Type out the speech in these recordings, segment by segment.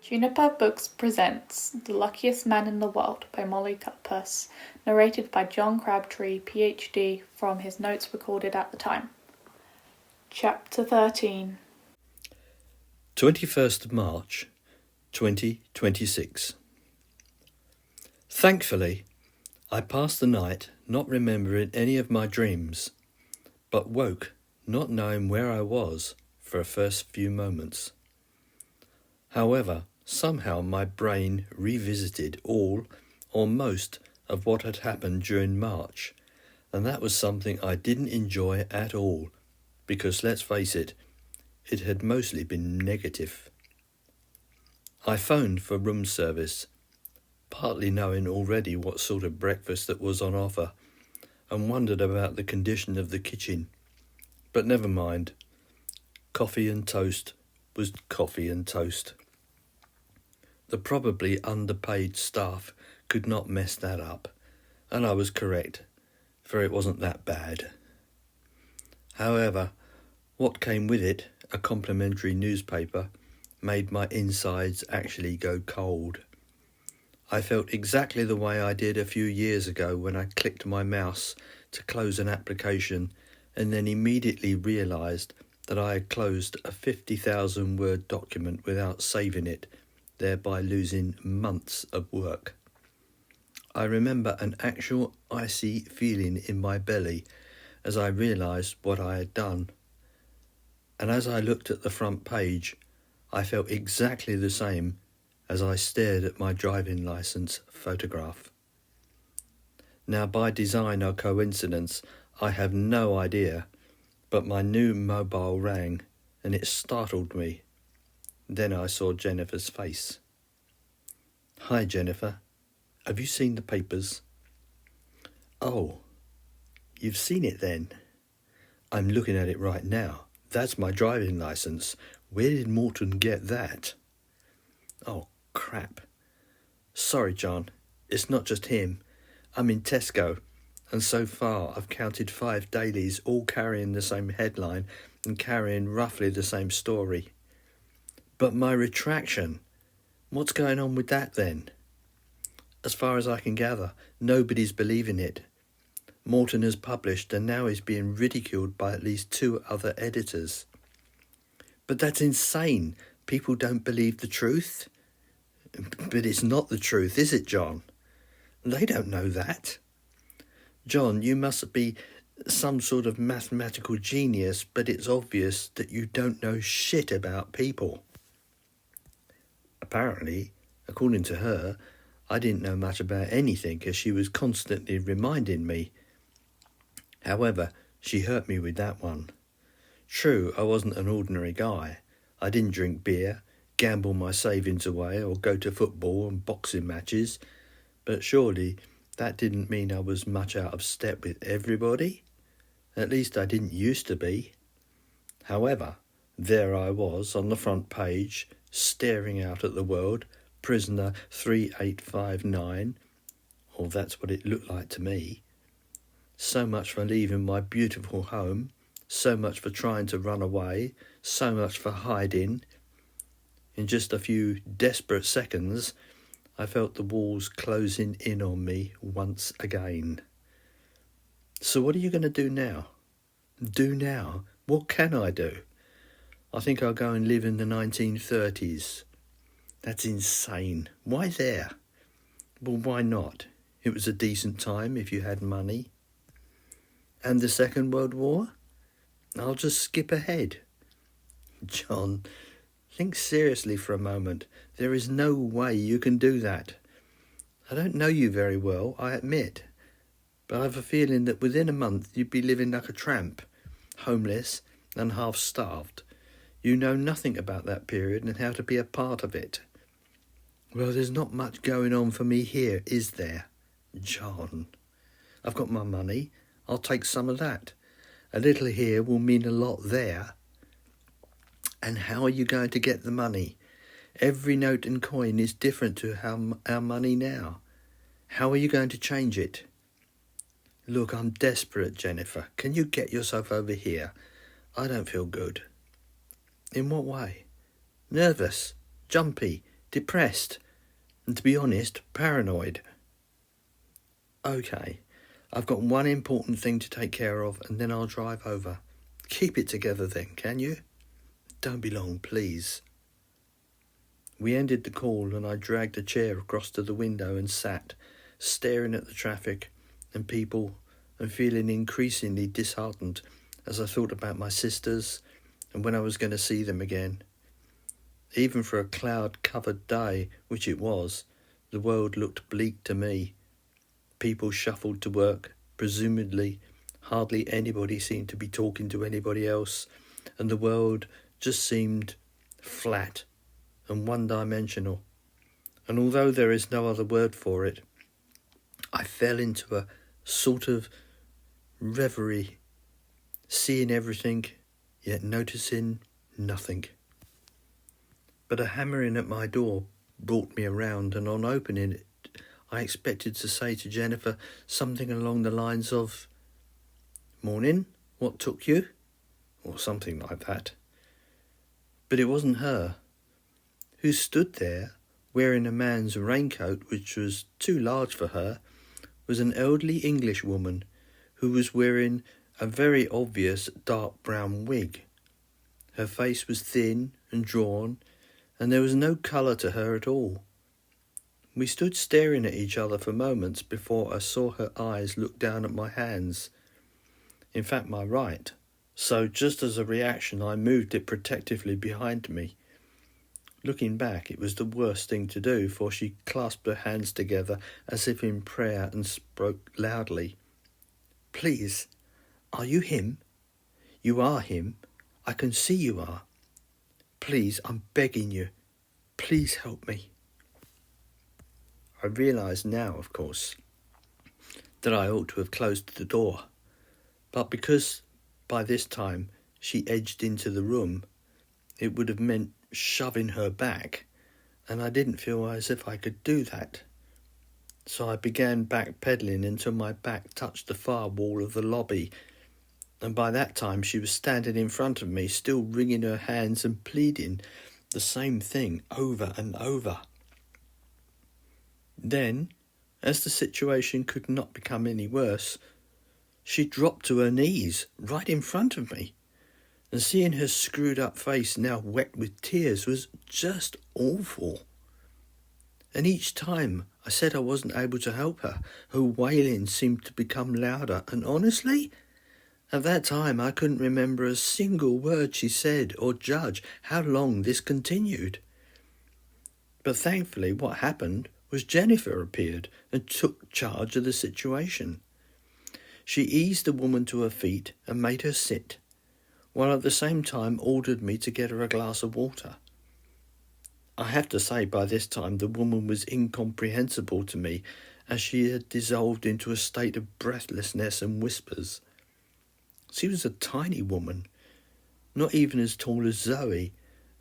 Juniper Books presents The Luckiest Man in the World by Molly Cutpurse, narrated by John Crabtree PhD from his notes recorded at the time. Chapter 13. 21st of March, 2026. Thankfully, I passed the night not remembering any of my dreams, but woke not knowing where I was for the first few moments. However, somehow my brain revisited all or most of what had happened during March, and that was something I didn't enjoy at all, because let's face it, it had mostly been negative. I phoned for room service, partly knowing already what sort of breakfast that was on offer, and wondered about the condition of the kitchen. But never mind. Coffee and toast was coffee and toast. The probably underpaid staff could not mess that up, and I was correct, for it wasn't that bad. However, what came with it, a complimentary newspaper, made my insides actually go cold. I felt exactly the way I did a few years ago when I clicked my mouse to close an application and then immediately realised that I had closed a 50,000 word document without saving it, thereby losing months of work. I remember an actual icy feeling in my belly as I realised what I had done. And as I looked at the front page, I felt exactly the same as I stared at my driving licence photograph. Now, by design or coincidence, I have no idea, but my new mobile rang and it startled me. Then I saw Jennifer's face. "Hi, Jennifer. Have you seen the papers?" "Oh, you've seen it then?" "I'm looking at it right now. That's my driving licence. Where did Morton get that?" "Oh, crap. Sorry, John. It's not just him. I'm in Tesco, and so far I've counted 5 dailies, all carrying the same headline and carrying roughly the same story." "But my retraction, what's going on with that then?" "As far as I can gather, nobody's believing it. Morton has published and now is being ridiculed by at least 2 other editors." "But that's insane. People don't believe the truth." "But it's not the truth, is it, John?" "They don't know that." "John, you must be some sort of mathematical genius, but it's obvious that you don't know shit about people." Apparently, according to her, I didn't know much about anything, as she was constantly reminding me. However, she hurt me with that one. True, I wasn't an ordinary guy. I didn't drink beer, gamble my savings away, or go to football and boxing matches, but surely that didn't mean I was much out of step with everybody. At least I didn't used to be. However, there I was on the front page, staring out at the world, prisoner 3859, or that's what it looked like to me. So much for leaving my beautiful home, so much for trying to run away, so much for hiding. In just a few desperate seconds, I felt the walls closing in on me once again. So what are you going to do now? Do now? What can I do? I think I'll go and live in the 1930s. That's insane. Why there? Well, why not? It was a decent time if you had money. And the Second World War? I'll just skip ahead. John, think seriously for a moment. There is no way you can do that. I don't know you very well, I admit, but I have a feeling that within a month you'd be living like a tramp, homeless and half-starved. You know nothing about that period and how to be a part of it. Well, there's not much going on for me here, is there? John, I've got my money. I'll take some of that. A little here will mean a lot there. And how are you going to get the money? Every note and coin is different to our money now. How are you going to change it? Look, I'm desperate, Jennifer. Can you get yourself over here? I don't feel good. In what way? Nervous, jumpy, depressed, and to be honest, paranoid. Okay, I've got one important thing to take care of and then I'll drive over. Keep it together then, can you? Don't be long, please. We ended the call and I dragged a chair across to the window and sat, staring at the traffic and people and feeling increasingly disheartened as I thought about my sisters and when I was going to see them again. Even for a cloud-covered day, which it was, the world looked bleak to me. People shuffled to work, presumably hardly anybody seemed to be talking to anybody else, and the world just seemed flat and one-dimensional. And although there is no other word for it, I fell into a sort of reverie, seeing everything, yet noticing nothing. But a hammering at my door brought me around, and on opening it, I expected to say to Jennifer something along the lines of, "Morning, what took you?" or something like that. But it wasn't her. Who stood there, wearing a man's raincoat which was too large for her, was an elderly English woman who was wearing a very obvious dark brown wig. Her face was thin and drawn, and there was no colour to her at all. We stood staring at each other for moments before I saw her eyes look down at my hands. In fact, my right. So just as a reaction, I moved it protectively behind me. Looking back, it was the worst thing to do, for she clasped her hands together as if in prayer and spoke loudly. "Please, are you him? You are him. I can see you are. Please, I'm begging you. Please help me." I realise now, of course, that I ought to have closed the door, but because by this time she edged into the room, it would have meant shoving her back, and I didn't feel as if I could do that. So I began backpedaling until my back touched the far wall of the lobby, and by that time she was standing in front of me, still wringing her hands and pleading the same thing over and over. Then, as the situation could not become any worse, she dropped to her knees right in front of me, and seeing her screwed up face now wet with tears was just awful. And each time I said I wasn't able to help her, her wailing seemed to become louder, and honestly, at that time I couldn't remember a single word she said or judge how long this continued. But thankfully what happened was Jennifer appeared and took charge of the situation. She eased the woman to her feet and made her sit, while at the same time ordered me to get her a glass of water. I have to say by this time the woman was incomprehensible to me, as she had dissolved into a state of breathlessness and whispers. She was a tiny woman, not even as tall as Zoe,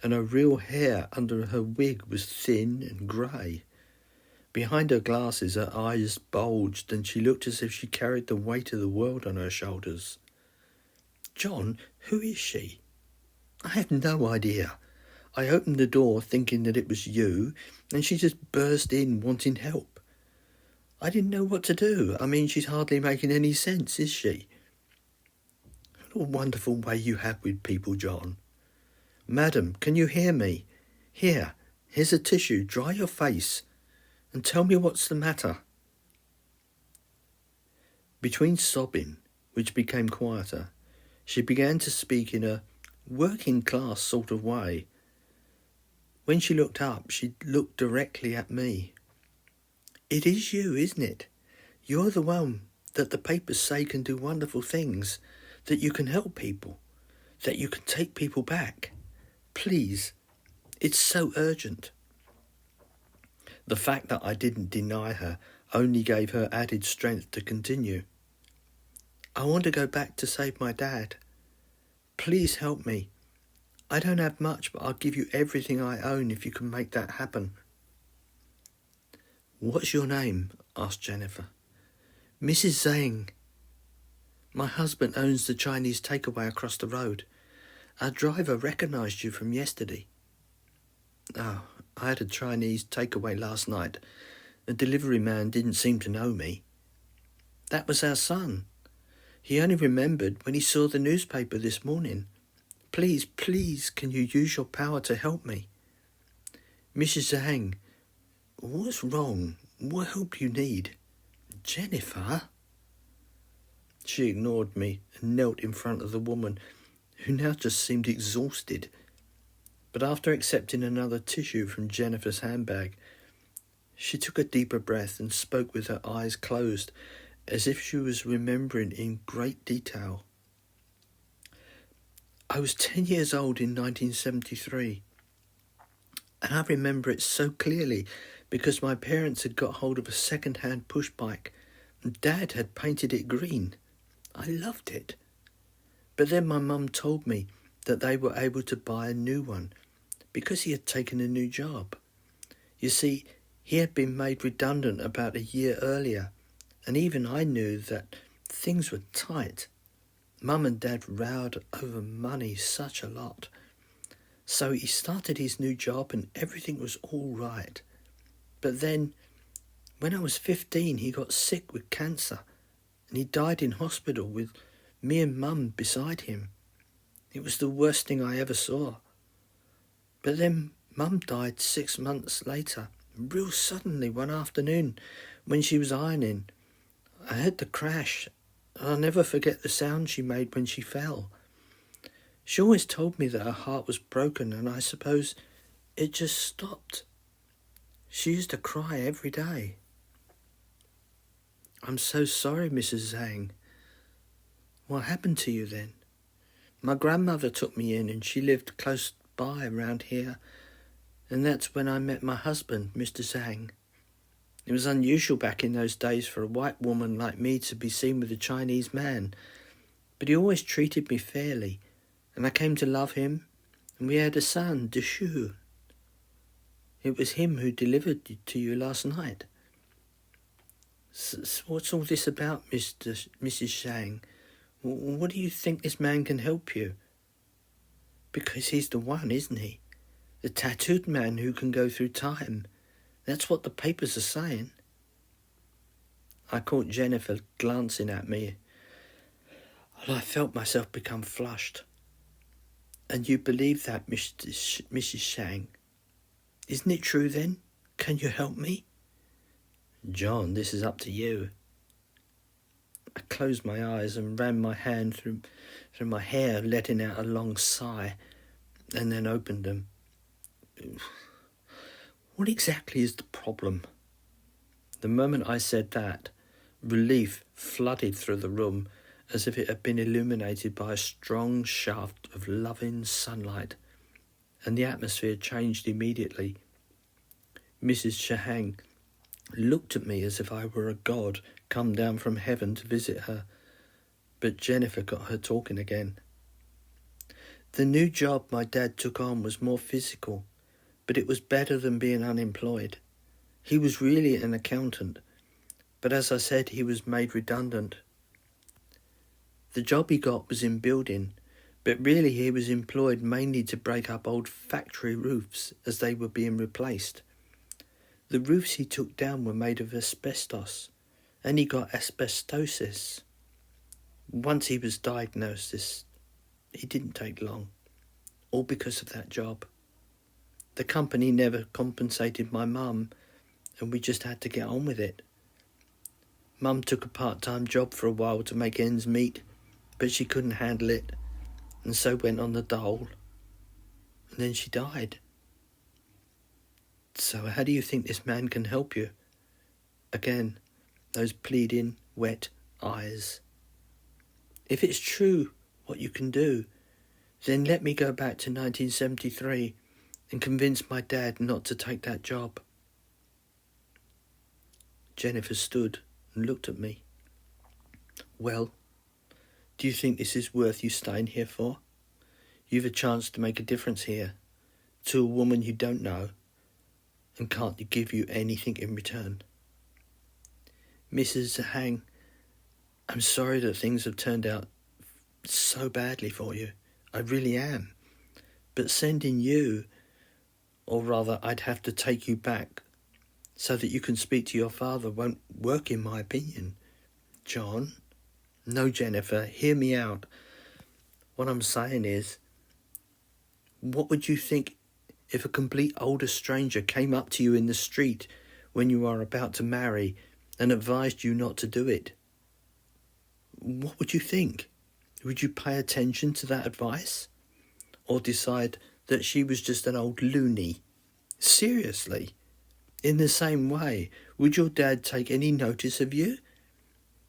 and her real hair under her wig was thin and grey. Behind her glasses her eyes bulged, and she looked as if she carried the weight of the world on her shoulders. "John, who is she?" "I have no idea. I opened the door thinking that it was you, and she just burst in wanting help. I didn't know what to do. I mean, she's hardly making any sense, is she?" "What a wonderful way you have with people, John. Madam, can you hear me? Here's a tissue. Dry your face and tell me what's the matter." Between sobbing, which became quieter, she began to speak in a working-class sort of way. When she looked up, she looked directly at me. "It is you, isn't it? You're the one that the papers say can do wonderful things, that you can help people, that you can take people back. Please, it's so urgent." The fact that I didn't deny her only gave her added strength to continue. "I want to go back to save my dad. Please help me. I don't have much, but I'll give you everything I own if you can make that happen." "What's your name?" asked Jennifer. "Mrs. Zhang. My husband owns the Chinese takeaway across the road. Our driver recognised you from yesterday." "Oh, I had a Chinese takeaway last night. The delivery man didn't seem to know me. That was our son. He only remembered when he saw the newspaper this morning. Please, please, can you use your power to help me? Mrs. Zhang, what's wrong? What help you need? Jennifer? She ignored me and knelt in front of the woman, who now just seemed exhausted. But after accepting another tissue from Jennifer's handbag, she took a deeper breath and spoke with her eyes closed, as if she was remembering in great detail. I was 10 years old in 1973, and I remember it so clearly because my parents had got hold of a second-hand push bike and Dad had painted it green. I loved it. But then my mum told me that they were able to buy a new one because he had taken a new job. You see, he had been made redundant about a year earlier, and even I knew that things were tight. Mum and Dad rowed over money such a lot. So he started his new job and everything was all right. But then, when I was 15, he got sick with cancer and he died in hospital with me and Mum beside him. It was the worst thing I ever saw. But then Mum died 6 months later, real suddenly one afternoon when she was ironing. I heard the crash. I'll never forget the sound she made when she fell. She always told me that her heart was broken, and I suppose it just stopped. She used to cry every day. I'm so sorry, Mrs. Zhang. What happened to you then? My grandmother took me in and she lived close by around here, and that's when I met my husband, Mr. Zhang. It was unusual back in those days for a white woman like me to be seen with a Chinese man, but he always treated me fairly, and I came to love him, and we had a son, Deshu. It was him who delivered to you last night. So what's all this about, Mrs. Zhang? What do you think this man can help you? Because he's the one, isn't he? The tattooed man who can go through time. That's what the papers are saying. I caught Jennifer glancing at me, and I felt myself become flushed. And you believe that, Mrs. Zhang? Isn't it true then? Can you help me? John, this is up to you. I closed my eyes and ran my hand through my hair, letting out a long sigh, and then opened them. What exactly is the problem? The moment I said that, relief flooded through the room as if it had been illuminated by a strong shaft of loving sunlight, and the atmosphere changed immediately. Mrs. Zhang looked at me as if I were a god come down from heaven to visit her, but Jennifer got her talking again. The new job my dad took on was more physical, but it was better than being unemployed. He was really an accountant, but as I said, he was made redundant. The job he got was in building, but really he was employed mainly to break up old factory roofs as they were being replaced. The roofs he took down were made of asbestos, and he got asbestosis. Once he was diagnosed, it didn't take long, all because of that job. The company never compensated my mum, and we just had to get on with it. Mum took a part-time job for a while to make ends meet, but she couldn't handle it, and so went on the dole, and then she died. So how do you think this man can help you? Again, those pleading, wet eyes. If it's true what you can do, then let me go back to 1973 and convince my dad not to take that job. Jennifer stood and looked at me. Well, do you think this is worth you staying here for? You've a chance to make a difference here, to a woman you don't know, and can't give you anything in return. Mrs. Zhang, I'm sorry that things have turned out so badly for you. I really am. But sending you, Or rather, I'd have to take you back so that you can speak to your father won't work in my opinion. John? No, Jennifer, hear me out. What I'm saying is, what would you think if a complete older stranger came up to you in the street when you are about to marry and advised you not to do it? What would you think? Would you pay attention to that advice? Or decide that she was just an old loony? Seriously? In the same way, would your dad take any notice of you?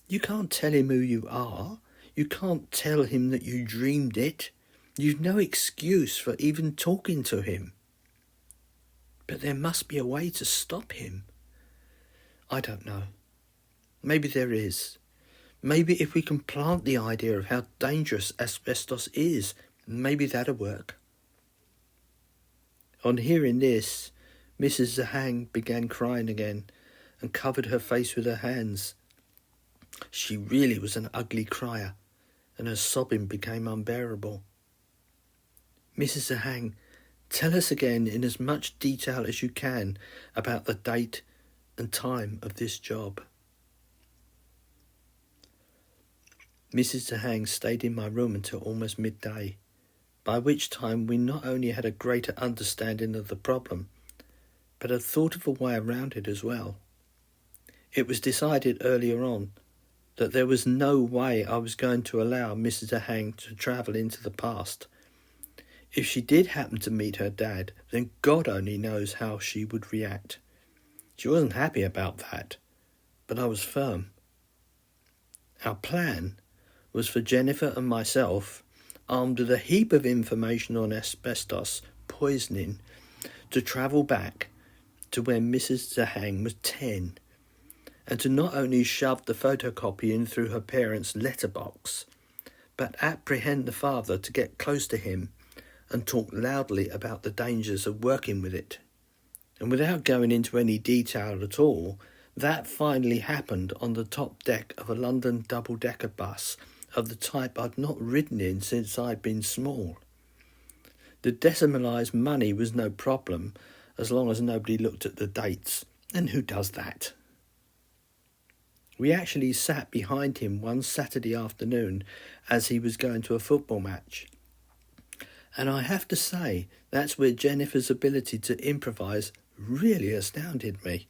You can't tell him who you are. You can't tell him that you dreamed it. You've no excuse for even talking to him. But there must be a way to stop him. I don't know. Maybe there is. Maybe if we can plant the idea of how dangerous asbestos is, maybe that'll work. On hearing this, Mrs. Zahang began crying again and covered her face with her hands. She really was an ugly crier, and her sobbing became unbearable. Mrs. Zahang, tell us again in as much detail as you can about the date and time of this job. Mrs. Zahang stayed in my room until almost midday, by which time we not only had a greater understanding of the problem, but had thought of a way around it as well. It was decided earlier on that there was no way I was going to allow Mrs. Zahang to travel into the past. If she did happen to meet her dad, then God only knows how she would react. She wasn't happy about that, but I was firm. Our plan was for Jennifer and myself, armed with a heap of information on asbestos poisoning, to travel back to when Mrs. Zahang was 10, and to not only shove the photocopy in through her parents' letterbox, but apprehend the father to get close to him and talk loudly about the dangers of working with it. And without going into any detail at all, that finally happened on the top deck of a London double-decker bus of the type I'd not ridden in since I'd been small. The decimalised money was no problem, as long as nobody looked at the dates, and who does that? We actually sat behind him one Saturday afternoon as he was going to a football match. And I have to say, that's where Jennifer's ability to improvise really astounded me.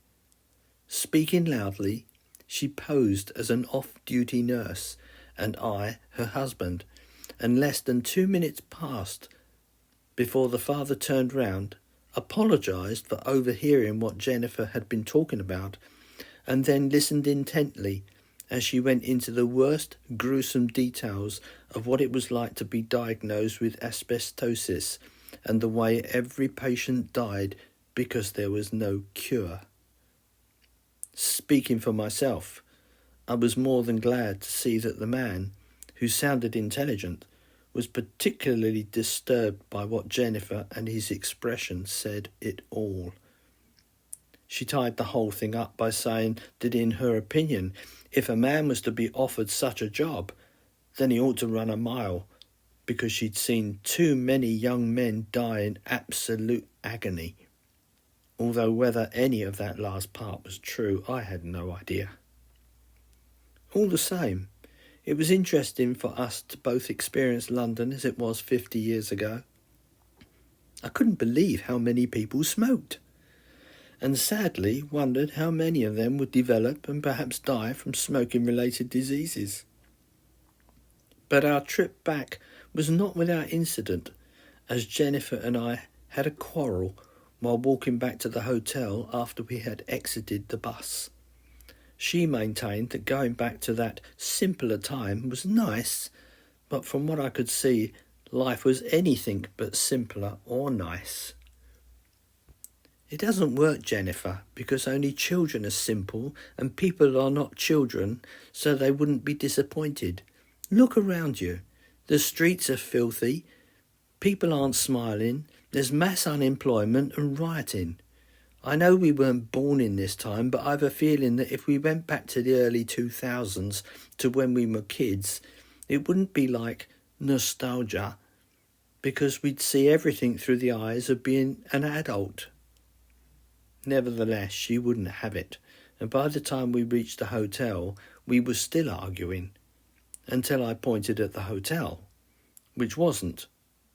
Speaking loudly, she posed as an off-duty nurse, and I, her husband, and less than 2 minutes passed before the father turned round, apologised for overhearing what Jennifer had been talking about, and then listened intently as she went into the worst gruesome details of what it was like to be diagnosed with asbestosis and the way every patient died because there was no cure. Speaking for myself, I was more than glad to see that the man, who sounded intelligent, was particularly disturbed by what Jennifer and his expression said it all. She tied the whole thing up by saying that in her opinion, if a man was to be offered such a job, then he ought to run a mile, because she'd seen too many young men die in absolute agony. Although whether any of that last part was true, I had no idea. All the same, it was interesting for us to both experience London as it was 50 years ago. I couldn't believe how many people smoked, and sadly wondered how many of them would develop and perhaps die from smoking-related diseases. But our trip back was not without incident, as Jennifer and I had a quarrel while walking back to the hotel after we had exited the bus. She maintained that going back to that simpler time was nice, but from what I could see, life was anything but simpler or nice. It doesn't work, Jennifer, because only children are simple and people are not children, so they wouldn't be disappointed. Look around you. The streets are filthy, people aren't smiling, there's mass unemployment and rioting. I know we weren't born in this time, but I've a feeling that if we went back to the early 2000s, to when we were kids, it wouldn't be like nostalgia, because we'd see everything through the eyes of being an adult. Nevertheless, she wouldn't have it, and by the time we reached the hotel, we were still arguing, until I pointed at the hotel, which wasn't,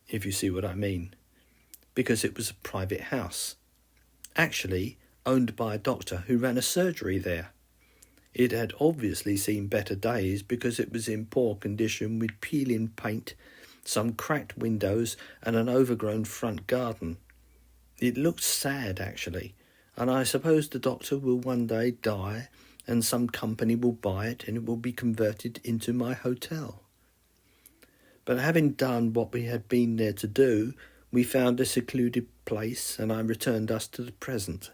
if you see what I mean, because it was a private house, actually owned by a doctor who ran a surgery there. It had obviously seen better days because it was in poor condition with peeling paint, some cracked windows and an overgrown front garden. It looked sad, actually, and I suppose the doctor will one day die and some company will buy it and it will be converted into my hotel. But having done what we had been there to do, we found a secluded place and I returned us to the present.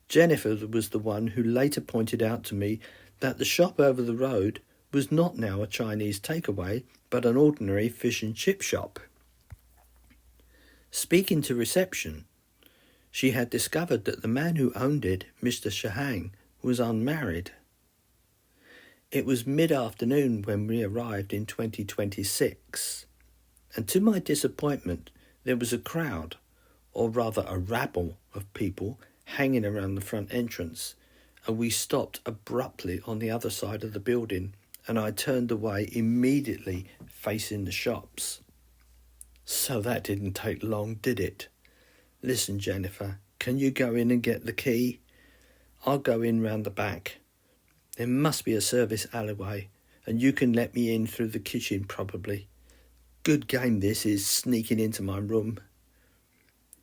Jennifer was the one who later pointed out to me that the shop over the road was not now a Chinese takeaway, but an ordinary fish and chip shop. Speaking to reception, she had discovered that the man who owned it, Mr. Shahang, was unmarried. It was mid-afternoon when we arrived in 2026, and to my disappointment, there was a crowd, or rather a rabble of people, hanging around the front entrance, and we stopped abruptly on the other side of the building, and I turned away immediately facing the shops. So that didn't take long, did it? Listen, Jennifer, can you go in and get the key? I'll go in round the back. There must be a service alleyway, and you can let me in through the kitchen probably. Good game this is, sneaking into my room.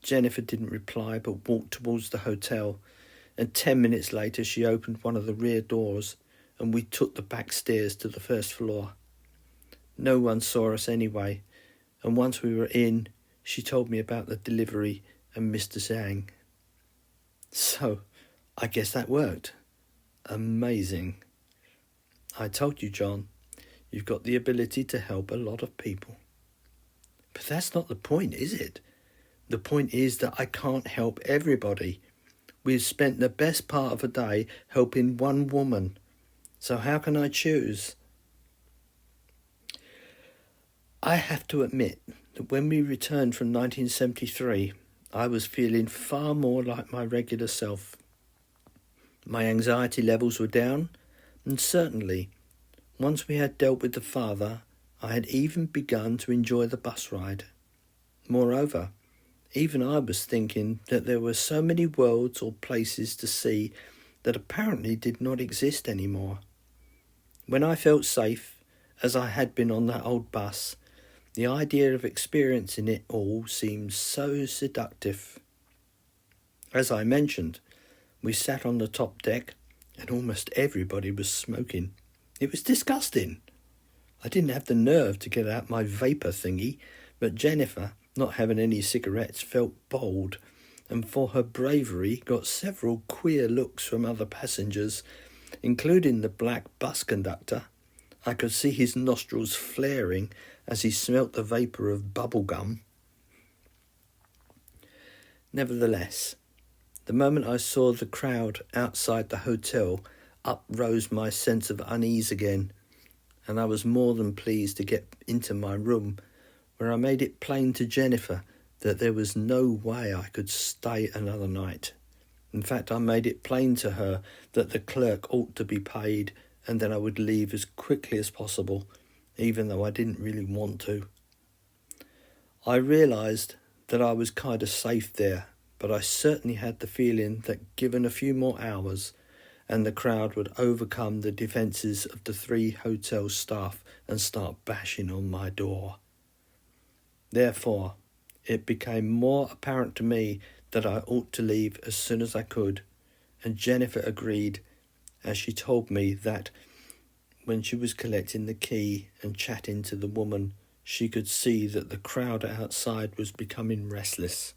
Jennifer didn't reply but walked towards the hotel, and 10 minutes later she opened one of the rear doors and we took the back stairs to the first floor. No one saw us anyway, and once we were in, she told me about the delivery and Mr. Zhang. So, I guess that worked. Amazing. I told you, John, you've got the ability to help a lot of people. But that's not the point, is it? The point is that I can't help everybody. We've spent the best part of a day helping one woman. So how can I choose? I have to admit that when we returned from 1973, I was feeling far more like my regular self. My anxiety levels were down, and certainly, once we had dealt with the father, I had even begun to enjoy the bus ride. Moreover, even I was thinking that there were so many worlds or places to see that apparently did not exist anymore. When I felt safe, as I had been on that old bus, the idea of experiencing it all seemed so seductive. As I mentioned, we sat on the top deck and almost everybody was smoking. It was disgusting. I didn't have the nerve to get out my vapour thingy, but Jennifer, not having any cigarettes, felt bold, and for her bravery got several queer looks from other passengers, including the black bus conductor. I could see his nostrils flaring as he smelt the vapour of bubble gum. Nevertheless, the moment I saw the crowd outside the hotel, up rose my sense of unease again, and I was more than pleased to get into my room, where I made it plain to Jennifer that there was no way I could stay another night. In fact, I made it plain to her that the clerk ought to be paid and then I would leave as quickly as possible, even though I didn't really want to. I realised that I was kind of safe there, but I certainly had the feeling that given a few more hours and the crowd would overcome the defences of the 3 hotel staff and start bashing on my door. Therefore, it became more apparent to me that I ought to leave as soon as I could, and Jennifer agreed, as she told me that when she was collecting the key and chatting to the woman, she could see that the crowd outside was becoming restless.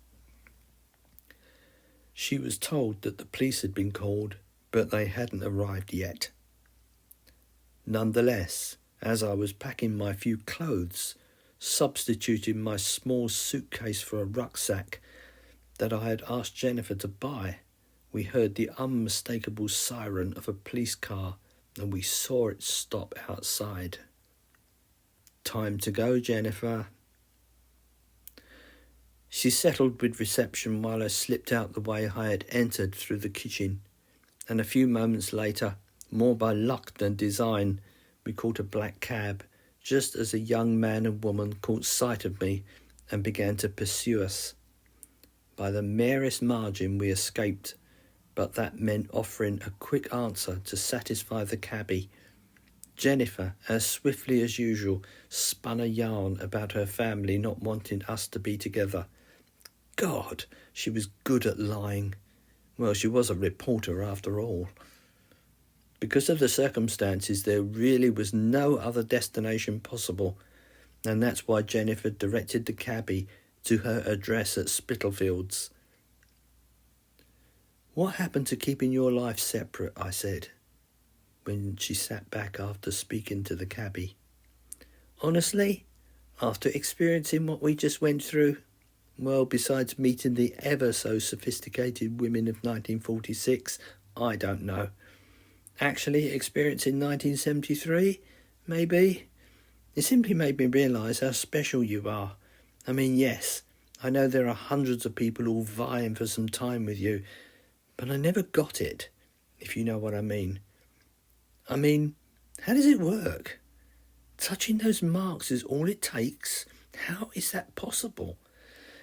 She was told that the police had been called, but they hadn't arrived yet. Nonetheless, as I was packing my few clothes, substituting my small suitcase for a rucksack that I had asked Jennifer to buy, we heard the unmistakable siren of a police car and we saw it stop outside. Time to go, Jennifer. She settled with reception while I slipped out the way I had entered through the kitchen, and a few moments later, more by luck than design, we caught a black cab, just as a young man and woman caught sight of me and began to pursue us. By the merest margin we escaped, but that meant offering a quick answer to satisfy the cabbie. Jennifer, as swiftly as usual, spun a yarn about her family not wanting us to be together. God, she was good at lying. Well, she was a reporter after all. Because of the circumstances, there really was no other destination possible, and that's why Jennifer directed the cabbie to her address at Spitalfields. "What happened to keeping your life separate?" I said, when she sat back after speaking to the cabbie. "Honestly, after experiencing what we just went through, well, besides meeting the ever-so-sophisticated women of 1946, I don't know. Actually experiencing 1973, maybe. It simply made me realise how special you are. I mean, yes, I know there are hundreds of people all vying for some time with you, but I never got it, if you know what I mean. I mean, how does it work? Touching those marks is all it takes? How is that possible?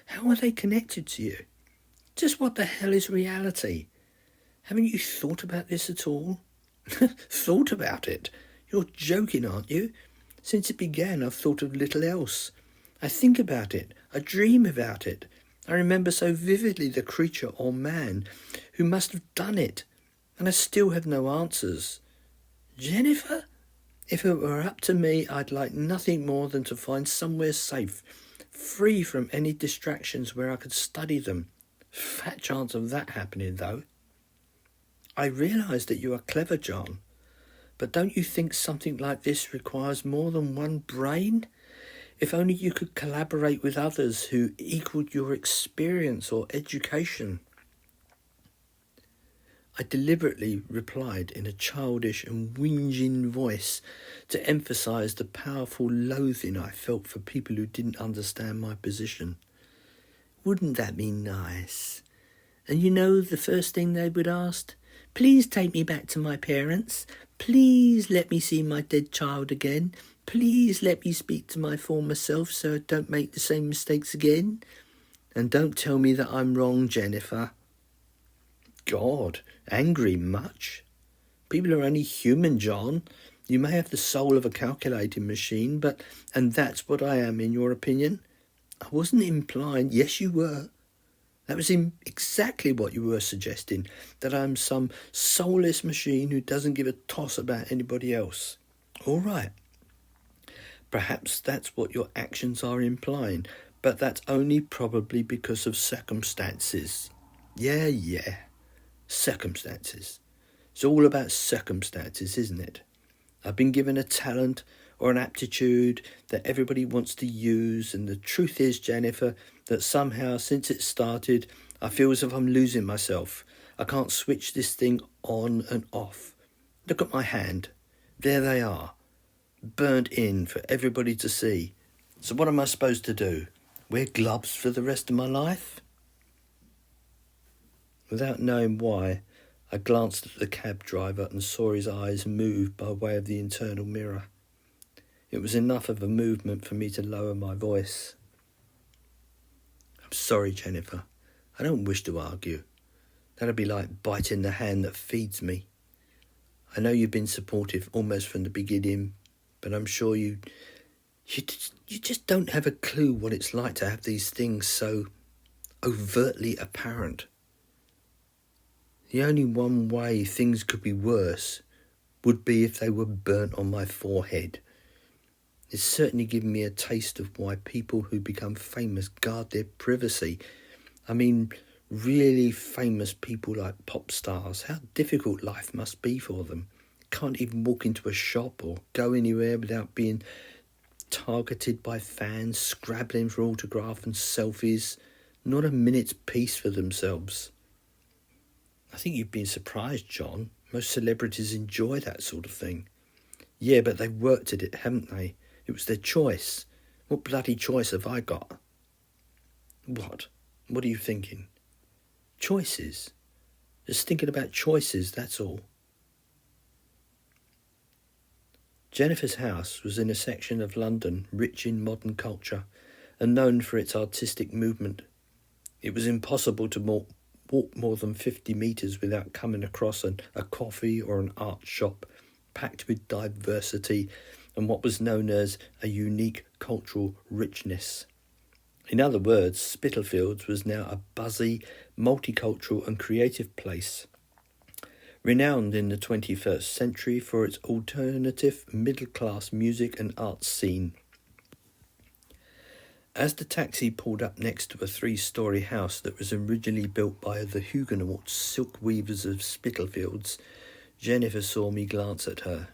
How are they connected to you? Just what the hell is reality? Haven't you thought about this at all?" "Thought about it? You're joking, aren't you? Since it began, I've thought of little else. I think about it. I dream about it. I remember so vividly the creature or man who must have done it, and I still have no answers. Jennifer, if it were up to me, I'd like nothing more than to find somewhere safe, free from any distractions where I could study them. Fat chance of that happening, though. I realise that you are clever, John, but don't you think something like this requires more than one brain? If only you could collaborate with others who equalled your experience or education." I deliberately replied in a childish and whinging voice to emphasise the powerful loathing I felt for people who didn't understand my position. "Wouldn't that be nice? And you know the first thing they would ask? Please take me back to my parents. Please let me see my dead child again. Please let me speak to my former self so I don't make the same mistakes again. And don't tell me that I'm wrong, Jennifer." God, angry much? People are only human, John. You may have the soul of a calculating machine, and that's what I am in your opinion? I wasn't implying, yes you were. That was exactly what you were suggesting, that I'm some soulless machine who doesn't give a toss about anybody else. All right. Perhaps that's what your actions are implying, but that's only probably because of circumstances. Yeah. Circumstances. It's all about circumstances, isn't it? I've been given a talent or an aptitude that everybody wants to use, and the truth is, Jennifer, that somehow since it started, I feel as if I'm losing myself. I can't switch this thing on and off. Look at my hand. There they are, burnt in for everybody to see. So what am I supposed to do? Wear gloves for the rest of my life? Without knowing why, I glanced at the cab driver and saw his eyes move by way of the internal mirror. It was enough of a movement for me to lower my voice. "I'm sorry, Jennifer. I don't wish to argue. That'd be like biting the hand that feeds me. I know you've been supportive almost from the beginning, but I'm sure you just don't have a clue what it's like to have these things so overtly apparent. The only one way things could be worse would be if they were burnt on my forehead. It's certainly given me a taste of why people who become famous guard their privacy. I mean, really famous people like pop stars, how difficult life must be for them. Can't even walk into a shop or go anywhere without being targeted by fans, scrabbling for autographs and selfies. Not a minute's peace for themselves. I think you've been surprised, John. Most celebrities enjoy that sort of thing. Yeah, but they've worked at it, haven't they? It was their choice. What bloody choice have I got? What? What are you thinking? Choices. Just thinking about choices, that's all. Jennifer's house was in a section of London rich in modern culture and known for its artistic movement. It was impossible to walk more than 50 metres without coming across a coffee or an art shop packed with diversity and what was known as a unique cultural richness. In other words, Spitalfields was now a buzzy, multicultural and creative place, renowned in the 21st century for its alternative middle-class music and arts scene. As the taxi pulled up next to a 3-storey house that was originally built by the Huguenot silk weavers of Spitalfields, Jennifer saw me glance at her.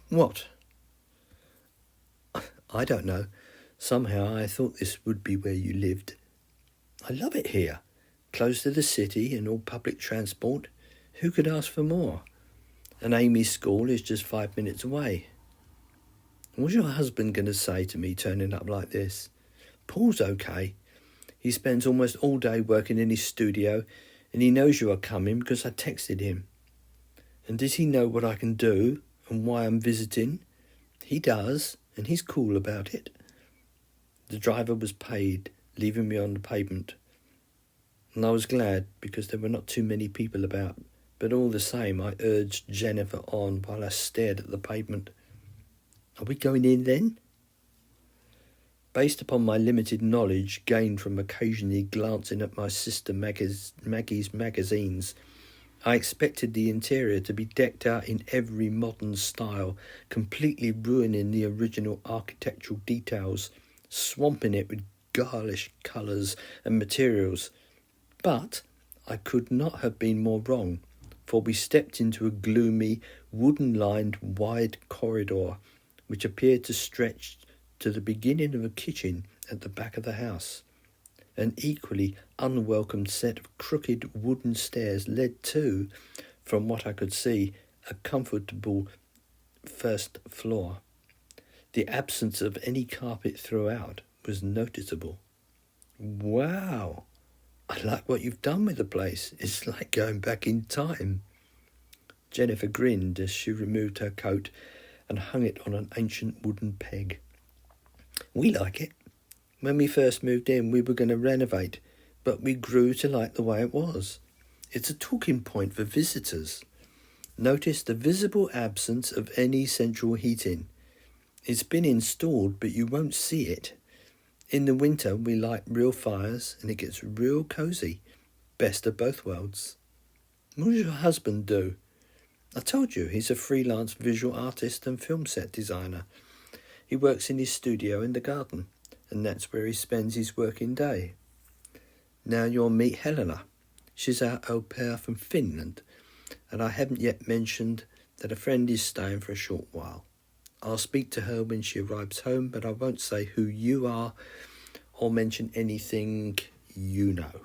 What? I don't know. Somehow I thought this would be where you lived. I love it here. Close to the city and all public transport. Who could ask for more? And Amy's school is just 5 minutes away. What's your husband going to say to me turning up like this? Paul's okay. He spends almost all day working in his studio and he knows you are coming because I texted him. And does he know what I can do and why I'm visiting? He does, and he's cool about it. The driver was paid, leaving me on the pavement. And I was glad because there were not too many people about. But all the same, I urged Jennifer on while I stared at the pavement. Are we going in then? Based upon my limited knowledge gained from occasionally glancing at my sister Maggie's magazines, I expected the interior to be decked out in every modern style, completely ruining the original architectural details, swamping it with girlish colours and materials. But I could not have been more wrong, for we stepped into a gloomy, wooden-lined, wide corridor, which appeared to stretch to the beginning of a kitchen at the back of the house. An equally unwelcome set of crooked wooden stairs led to, from what I could see, a comfortable first floor. The absence of any carpet throughout was noticeable. Wow! I like what you've done with the place. It's like going back in time. Jennifer grinned as she removed her coat and hung it on an ancient wooden peg. We like it. When we first moved in, we were going to renovate, but we grew to like the way it was. It's a talking point for visitors. Notice the visible absence of any central heating. It's been installed, but you won't see it. In the winter, we light real fires, and it gets real cosy. Best of both worlds. What does your husband do? I told you, he's a freelance visual artist and film set designer. He works in his studio in the garden, and that's where he spends his working day. Now you'll meet Helena. She's our au pair from Finland, and I haven't yet mentioned that a friend is staying for a short while. I'll speak to her when she arrives home, but I won't say who you are or mention anything you know.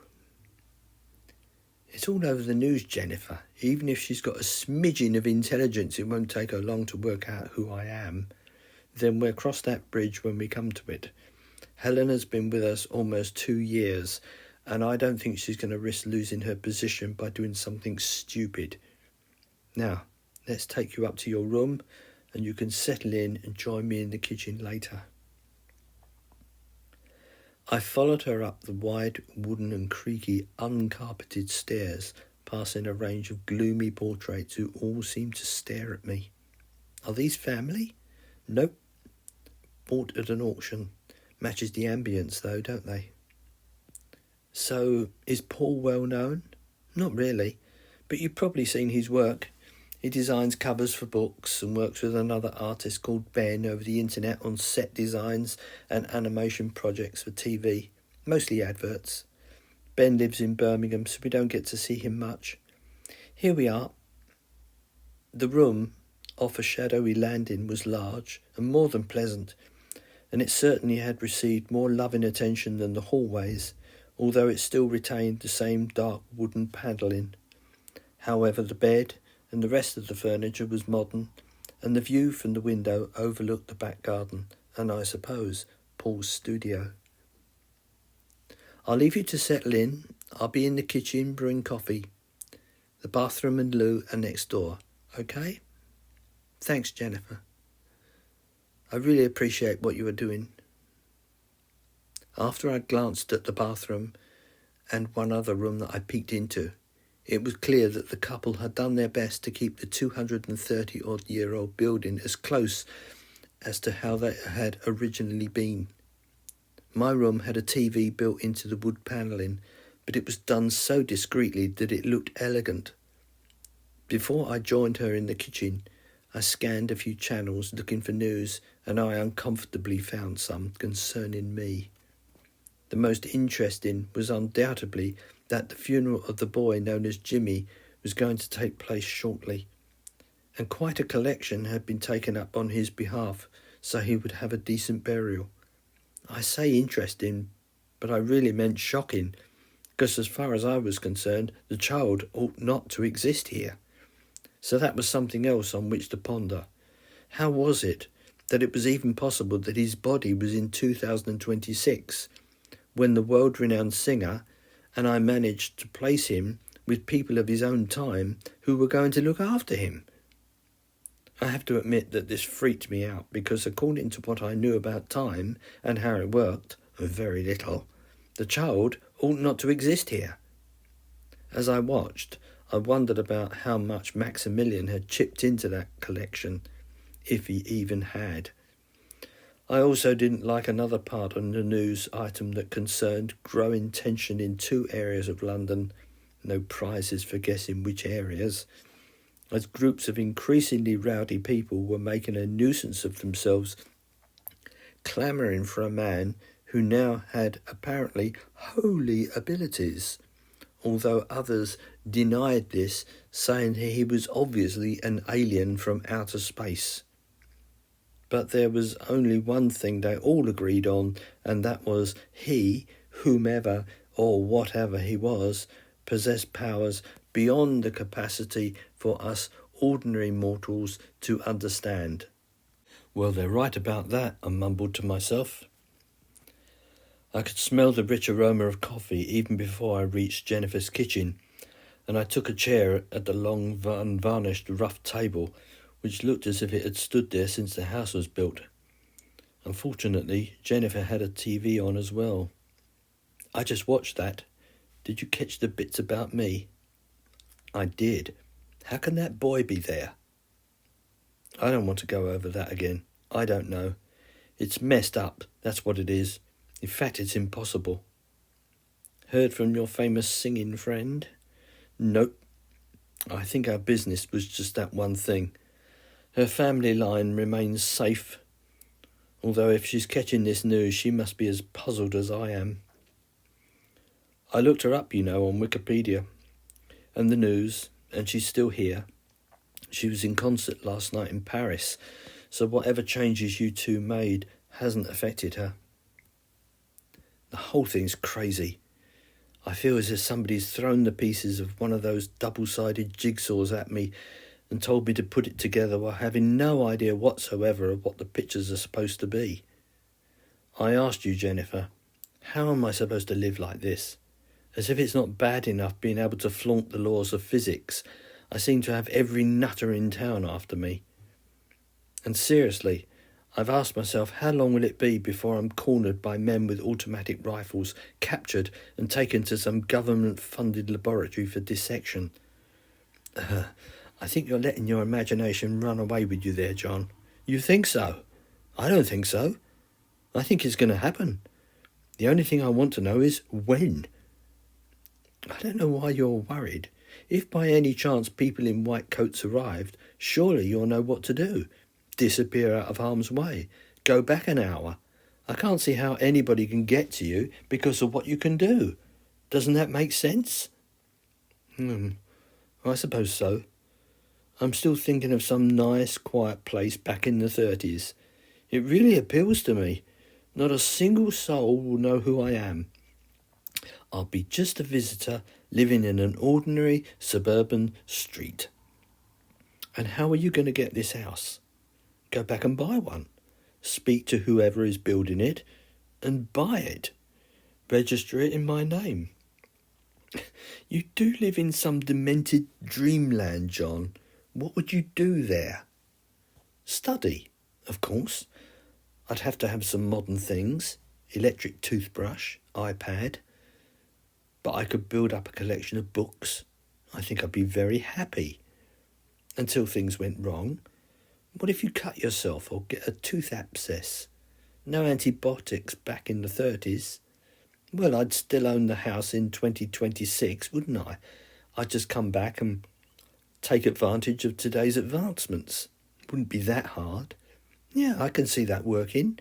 It's all over the news, Jennifer. Even if she's got a smidgen of intelligence, it won't take her long to work out who I am. Then we'll cross that bridge when we come to it. Helena's been with us almost 2 years, and I don't think she's going to risk losing her position by doing something stupid. Now, let's take you up to your room, and you can settle in and join me in the kitchen later. I followed her up the wide, wooden and creaky, uncarpeted stairs, passing a range of gloomy portraits who all seemed to stare at me. Are these family? Nope. Bought at an auction. Matches the ambience though, don't they? So, is Paul well known? Not really, but you've probably seen his work. He designs covers for books and works with another artist called Ben over the internet on set designs and animation projects for TV, mostly adverts. Ben lives in Birmingham, so we don't get to see him much. Here we are. The room off a shadowy landing was large and more than pleasant, and it certainly had received more loving attention than the hallways, although it still retained the same dark wooden panelling. However, the bed and the rest of the furniture was modern, and the view from the window overlooked the back garden and, I suppose, Paul's studio. I'll leave you to settle in. I'll be in the kitchen brewing coffee. The bathroom and loo are next door, okay? Thanks, Jennifer. I really appreciate what you are doing. After I glanced at the bathroom and one other room that I peeked into, it was clear that the couple had done their best to keep the 230-odd-year-old building as close as to how they had originally been. My room had a TV built into the wood panelling, but it was done so discreetly that it looked elegant. Before I joined her in the kitchen, I scanned a few channels looking for news, and I uncomfortably found some concerning me. The most interesting was undoubtedly that the funeral of the boy known as Jimmy was going to take place shortly, and quite a collection had been taken up on his behalf so he would have a decent burial. I say interesting, but I really meant shocking, because as far as I was concerned, the child ought not to exist here. So that was something else on which to ponder. How was it that it was even possible that his body was in 2026, when the world-renowned singer and I managed to place him with people of his own time who were going to look after him? I have to admit that this freaked me out, because according to what I knew about time and how it worked, very little, the child ought not to exist here. As I watched, I wondered about how much Maximilian had chipped into that collection, if he even had. I also didn't like another part on the news item that concerned growing tension in 2 areas of London, no prizes for guessing which areas, as groups of increasingly rowdy people were making a nuisance of themselves, clamouring for a man who now had apparently holy abilities, although others denied this, saying he was obviously an alien from outer space. But there was only one thing they all agreed on, and that was he, whomever or whatever he was, possessed powers beyond the capacity for us ordinary mortals to understand. Well, they're right about that, I mumbled to myself. I could smell the rich aroma of coffee even before I reached Jennifer's kitchen, and I took a chair at the long, unvarnished, rough table, which looked as if it had stood there since the house was built. Unfortunately, Jennifer had a TV on as well. I just watched that. Did you catch the bits about me? I did. How can that boy be there? I don't want to go over that again. I don't know. It's messed up, that's what it is. In fact, it's impossible. Heard from your famous singing friend? Nope. I think our business was just that one thing. Her family line remains safe, although if she's catching this news, she must be as puzzled as I am. I looked her up, on Wikipedia and the news, and she's still here. She was in concert last night in Paris, so whatever changes you two made hasn't affected her. The whole thing's crazy. I feel as if somebody's thrown the pieces of one of those double-sided jigsaws at me and told me to put it together while having no idea whatsoever of what the pictures are supposed to be. I asked you, Jennifer, how am I supposed to live like this? As if it's not bad enough being able to flaunt the laws of physics, I seem to have every nutter in town after me. And seriously, I've asked myself, how long will it be before I'm cornered by men with automatic rifles, captured and taken to some government-funded laboratory for dissection? I think you're letting your imagination run away with you there, John. You think so? I don't think so. I think it's going to happen. The only thing I want to know is when. I don't know why you're worried. If by any chance people in white coats arrived, surely you'll know what to do. Disappear out of harm's way. Go back an hour. I can't see how anybody can get to you because of what you can do. Doesn't that make sense? I suppose so. I'm still thinking of some nice, quiet place back in the 30s. It really appeals to me. Not a single soul will know who I am. I'll be just a visitor living in an ordinary suburban street. And how are you going to get this house? Go back and buy one. Speak to whoever is building it and buy it. Register it in my name. You do live in some demented dreamland, John. What would you do there? Study, of course. I'd have to have some modern things. Electric toothbrush, iPad. But I could build up a collection of books. I think I'd be very happy. Until things went wrong. What if you cut yourself or get a tooth abscess? No antibiotics back in the 30s. Well, I'd still own the house in 2026, wouldn't I? I'd just come back and take advantage of today's advancements. Wouldn't be that hard. Yeah, I can see that working.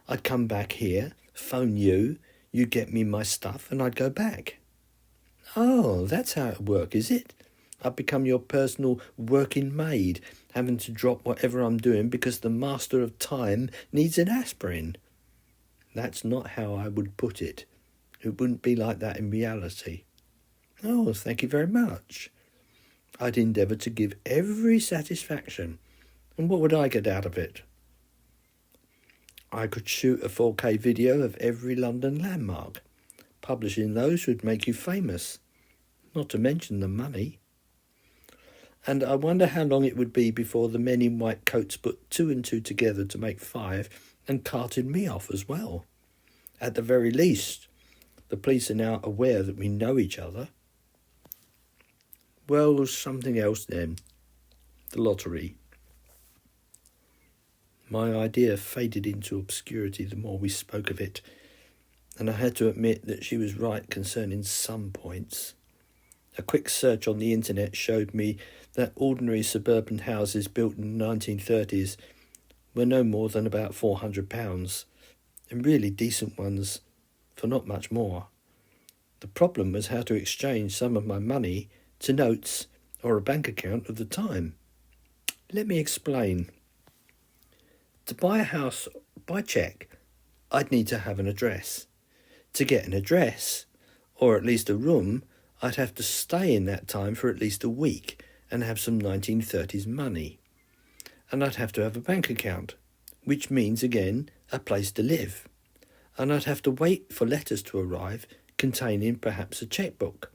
I'd come back here, phone you, you'd get me my stuff, and I'd go back. Oh, that's how it works, is it? I'd become your personal working maid, having to drop whatever I'm doing because the master of time needs an aspirin. That's not how I would put it. It wouldn't be like that in reality. Oh, thank you very much. I'd endeavour to give every satisfaction. And what would I get out of it? I could shoot a 4K video of every London landmark. Publishing those would make you famous. Not to mention the money. And I wonder how long it would be before the men in white coats put 2 and 2 together to make 5 and carted me off as well. At the very least, the police are now aware that we know each other. Well, something else then. The lottery. My idea faded into obscurity the more we spoke of it, and I had to admit that she was right concerning some points. A quick search on the internet showed me that ordinary suburban houses built in the 1930s were no more than about £400, and really decent ones for not much more. The problem was how to exchange some of my money to notes or a bank account of the time. Let me explain. To buy a house by cheque, I'd need to have an address. To get an address, or at least a room, I'd have to stay in that time for at least a week and have some 1930s money. And I'd have to have a bank account, which means, again, a place to live. And I'd have to wait for letters to arrive containing perhaps a chequebook.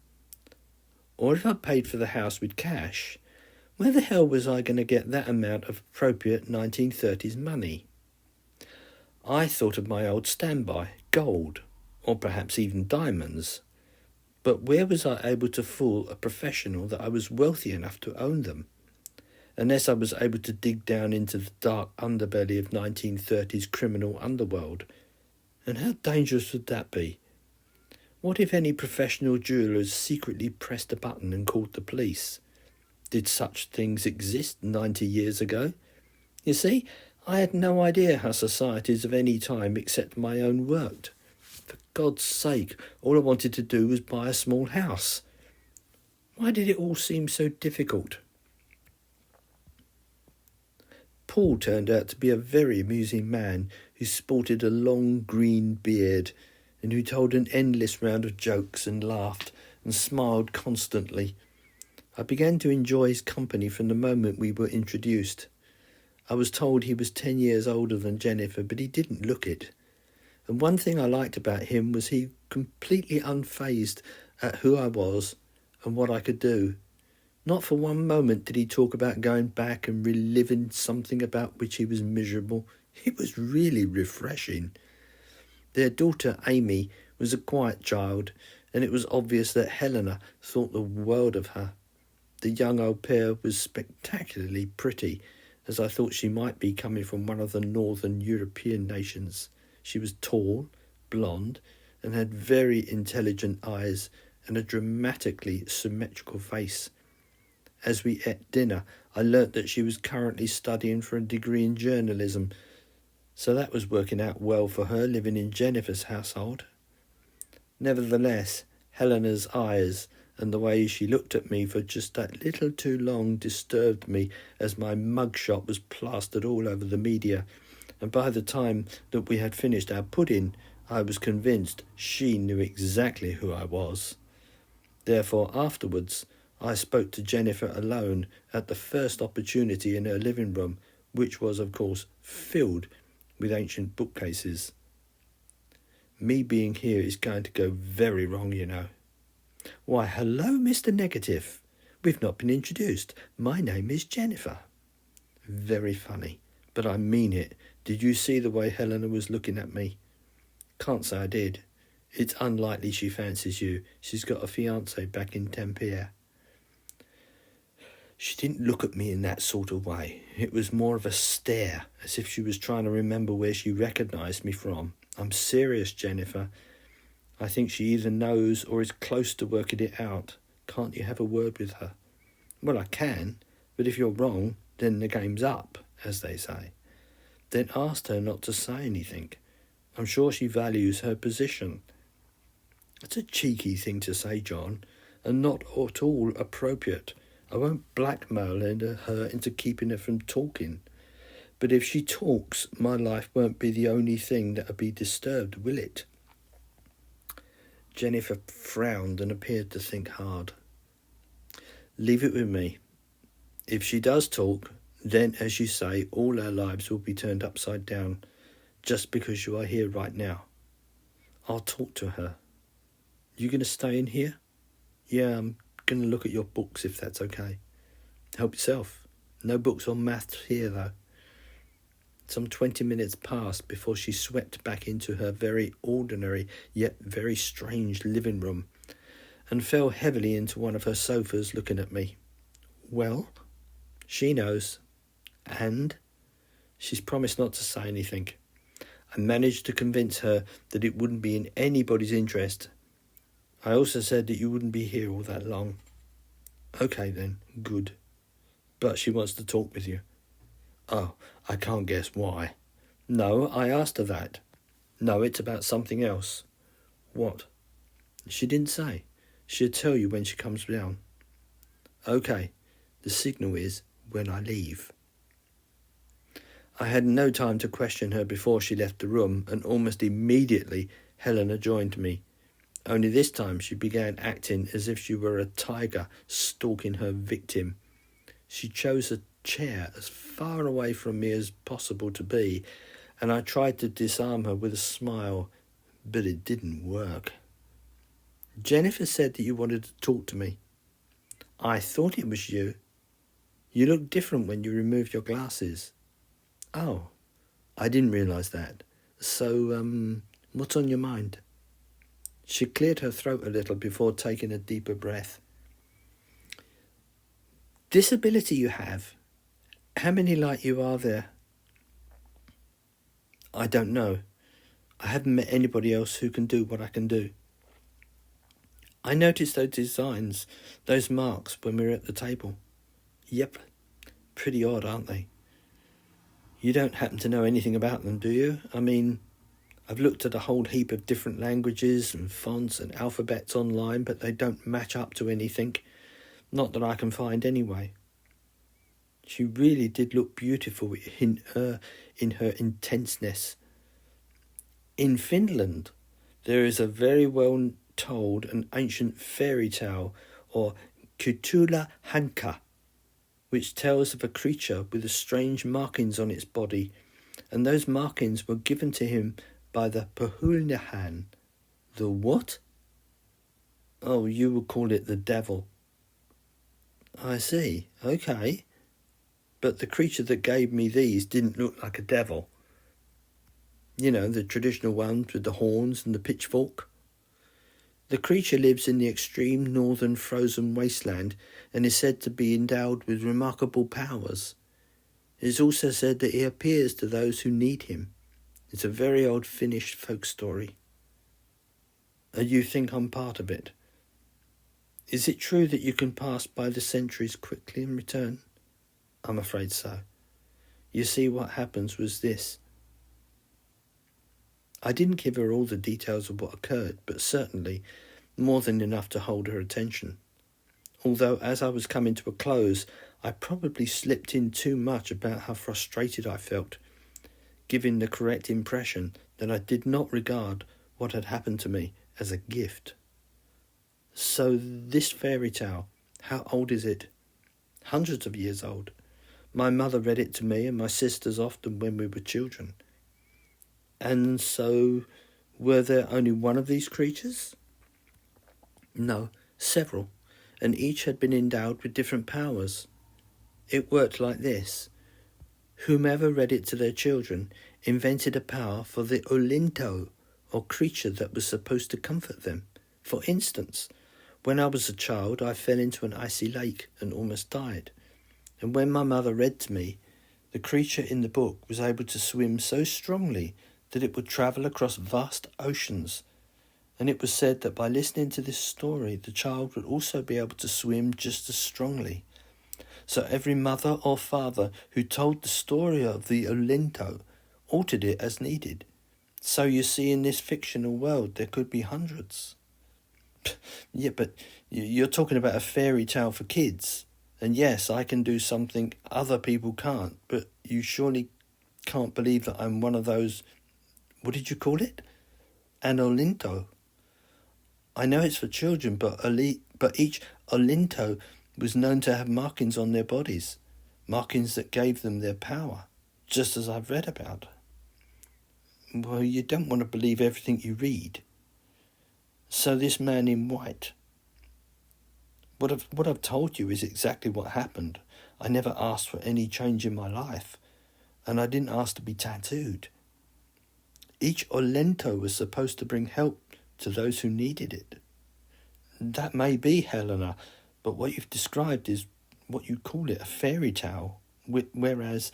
Or if I paid for the house with cash, where the hell was I going to get that amount of appropriate 1930s money? I thought of my old standby, gold, or perhaps even diamonds. But where was I able to fool a professional that I was wealthy enough to own them? Unless I was able to dig down into the dark underbelly of 1930s criminal underworld. And how dangerous would that be? What if any professional jewellers secretly pressed a button and called the police? Did such things exist 90 years ago? You see, I had no idea how societies of any time except my own worked. For God's sake, all I wanted to do was buy a small house. Why did it all seem so difficult? Paul turned out to be a very amusing man who sported a long green beard and who told an endless round of jokes and laughed and smiled constantly. I began to enjoy his company from the moment we were introduced. I was told he was 10 years older than Jennifer, but he didn't look it. And one thing I liked about him was he completely unfazed at who I was and what I could do. Not for one moment did he talk about going back and reliving something about which he was miserable. It was really refreshing. Their daughter, Amy, was a quiet child, and it was obvious that Helena thought the world of her. The young au pair was spectacularly pretty, as I thought she might be coming from one of the northern European nations. She was tall, blonde, and had very intelligent eyes and a dramatically symmetrical face. As we ate dinner, I learnt that she was currently studying for a degree in journalism, so that was working out well for her living in Jennifer's household. Nevertheless, Helena's eyes and the way she looked at me for just that little too long disturbed me, as my mugshot was plastered all over the media, and by the time that we had finished our pudding, I was convinced she knew exactly who I was. Therefore, afterwards, I spoke to Jennifer alone at the first opportunity in her living room, which was, of course, filled with ancient bookcases. Me being here is going to go very wrong, you know. Why, hello, Mr. Negative. We've not been introduced. My name is Jennifer. Very funny, but I mean it. Did you see the way Helena was looking at me? Can't say I did. It's unlikely she fancies you. She's got a fiancé back in Tampere. She didn't look at me in that sort of way. It was more of a stare, as if she was trying to remember where she recognised me from. I'm serious, Jennifer. I think she either knows or is close to working it out. Can't you have a word with her? Well, I can, but if you're wrong, then the game's up, as they say. Then ask her not to say anything. I'm sure she values her position. It's a cheeky thing to say, John, and not at all appropriate. I won't blackmail her into keeping her from talking. But if she talks, my life won't be the only thing that'll be disturbed, will it? Jennifer frowned and appeared to think hard. Leave it with me. If she does talk, then, as you say, all our lives will be turned upside down, just because you are here right now. I'll talk to her. You going to stay in here? Yeah, I'm going to look at your books, if that's okay. Help yourself. No books on maths here, though. Some 20 minutes passed before she swept back into her very ordinary, yet very strange living room, and fell heavily into one of her sofas, looking at me. Well, she knows. And she's promised not to say anything. I managed to convince her that it wouldn't be in anybody's interest. I also said that you wouldn't be here all that long. Okay then, good. But she wants to talk with you. Oh, I can't guess why. No, I asked her that. No, it's about something else. What? She didn't say. She'll tell you when she comes down. Okay, the signal is when I leave. I had no time to question her before she left the room, and almost immediately Helena joined me. Only this time she began acting as if she were a tiger stalking her victim. She chose a chair as far away from me as possible to be, and I tried to disarm her with a smile, but it didn't work. Jennifer said that you wanted to talk to me. I thought it was you. You look different when you removed your glasses. Oh, I didn't realise that. So, what's on your mind? She cleared her throat a little before taking a deeper breath. This ability you have, how many like you are there? I don't know. I haven't met anybody else who can do what I can do. I noticed those designs, those marks when we were at the table. Yep, pretty odd, aren't they? You don't happen to know anything about them, do you? I mean, I've looked at a whole heap of different languages and fonts and alphabets online, but they don't match up to anything. Not that I can find anyway. She really did look beautiful in her intenseness. In Finland, there is a very well told and ancient fairy tale, or Kutula Hanka, which tells of a creature with strange markings on its body, and those markings were given to him by the Pahulnahan. The what? Oh, you would call it the devil. I see, okay. But the creature that gave me these didn't look like a devil. You know, the traditional ones with the horns and the pitchfork. The creature lives in the extreme northern frozen wasteland and is said to be endowed with remarkable powers. It is also said that he appears to those who need him. It's a very old Finnish folk story. And you think I'm part of it? Is it true that you can pass by the centuries quickly and return? I'm afraid so. You see, what happens was this. I didn't give her all the details of what occurred, but certainly more than enough to hold her attention. Although, as I was coming to a close, I probably slipped in too much about how frustrated I felt, giving the correct impression that I did not regard what had happened to me as a gift. So this fairy tale, how old is it? Hundreds of years old. My mother read it to me and my sisters often when we were children. And so Were there only one of these creatures? No, several, and each had been endowed with different powers. It worked like this. Whomever read it to their children invented a power for the Olinto, or creature that was supposed to comfort them. For instance, when I was a child, I fell into an icy lake and almost died. And when my mother read to me, the creature in the book was able to swim so strongly that it would travel across vast oceans. And it was said that by listening to this story, the child would also be able to swim just as strongly. So every mother or father who told the story of the Olinto altered it as needed. So you see, in this fictional world, there could be hundreds. Yeah, but you're talking about a fairy tale for kids. And yes, I can do something other people can't, but you surely can't believe that I'm one of those, what did you call it? An Olinto. I know it's for children, but each Olinto was known to have markings on their bodies, markings that gave them their power, just as I've read about. Well, you don't want to believe everything you read. So this man in white, what I've told you is exactly what happened. I never asked for any change in my life, and I didn't ask to be tattooed. Each Olento was supposed to bring help to those who needed it. That may be, Helena, but what you've described is what you call it, a fairy tale, whereas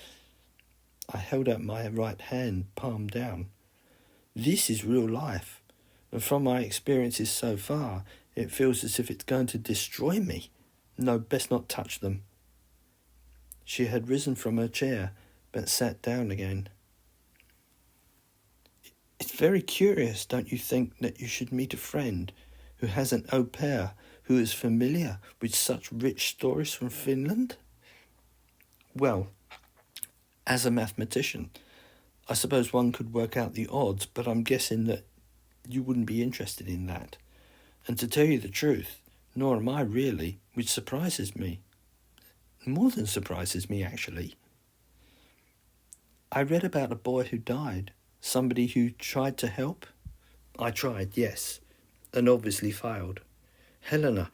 I held out my right hand, palm down. This is real life, and from my experiences so far, it feels as if it's going to destroy me. No, best not touch them. She had risen from her chair, but sat down again. It's very curious, don't you think, that you should meet a friend who has an au pair who is familiar with such rich stories from Finland? Well, as a mathematician, I suppose one could work out the odds, but I'm guessing that you wouldn't be interested in that. And to tell you the truth, nor am I really, which surprises me. More than surprises me, actually. I read about a boy who died, somebody who tried to help. I tried, yes, and obviously failed. Helena,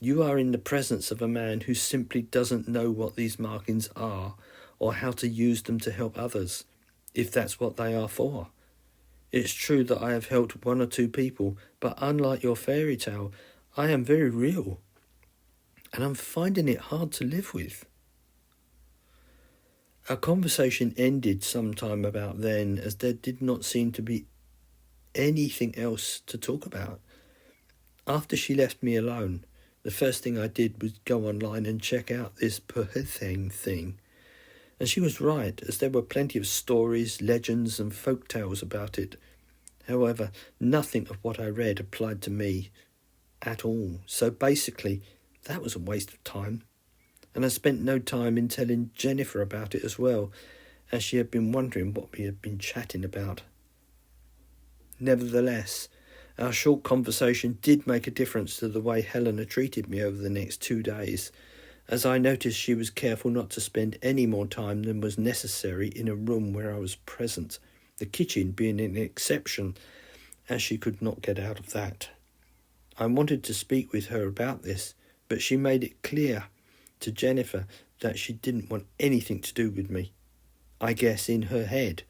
you are in the presence of a man who simply doesn't know what these markings are or how to use them to help others, if that's what they are for. It's true that I have helped one or two people, but unlike your fairy tale, I am very real, and I'm finding it hard to live with. Our conversation ended sometime about then, as there did not seem to be anything else to talk about. After she left me alone, the first thing I did was go online and check out this Perhething thing. And she was right, as there were plenty of stories, legends and folk tales about it. However, nothing of what I read applied to me at all. So basically, that was a waste of time. And I spent no time in telling Jennifer about it as well, as she had been wondering what we had been chatting about. Nevertheless, our short conversation did make a difference to the way Helena treated me over the next 2 days, as I noticed she was careful not to spend any more time than was necessary in a room where I was present, the kitchen being an exception, as she could not get out of that. I wanted to speak with her about this, but she made it clear to Jennifer that she didn't want anything to do with me. I guess in her head,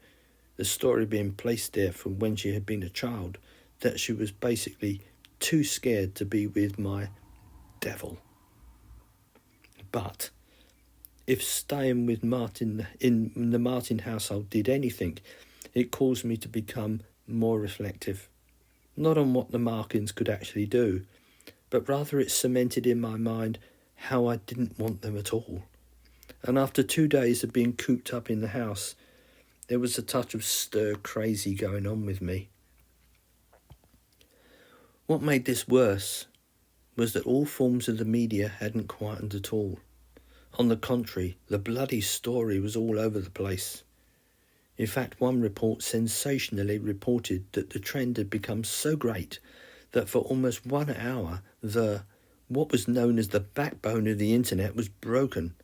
the story being placed there from when she had been a child, that she was basically too scared to be with my devil. But if staying with Martin in the Martin household did anything, it caused me to become more reflective. Not on what the markings could actually do, but rather it cemented in my mind how I didn't want them at all. And after 2 days of being cooped up in the house, there was a touch of stir-crazy going on with me. What made this worse was that all forms of the media hadn't quietened at all. On the contrary, the bloody story was all over the place. In fact, one report sensationally reported that the trend had become so great that for almost 1 hour, what was known as the backbone of the internet was broken.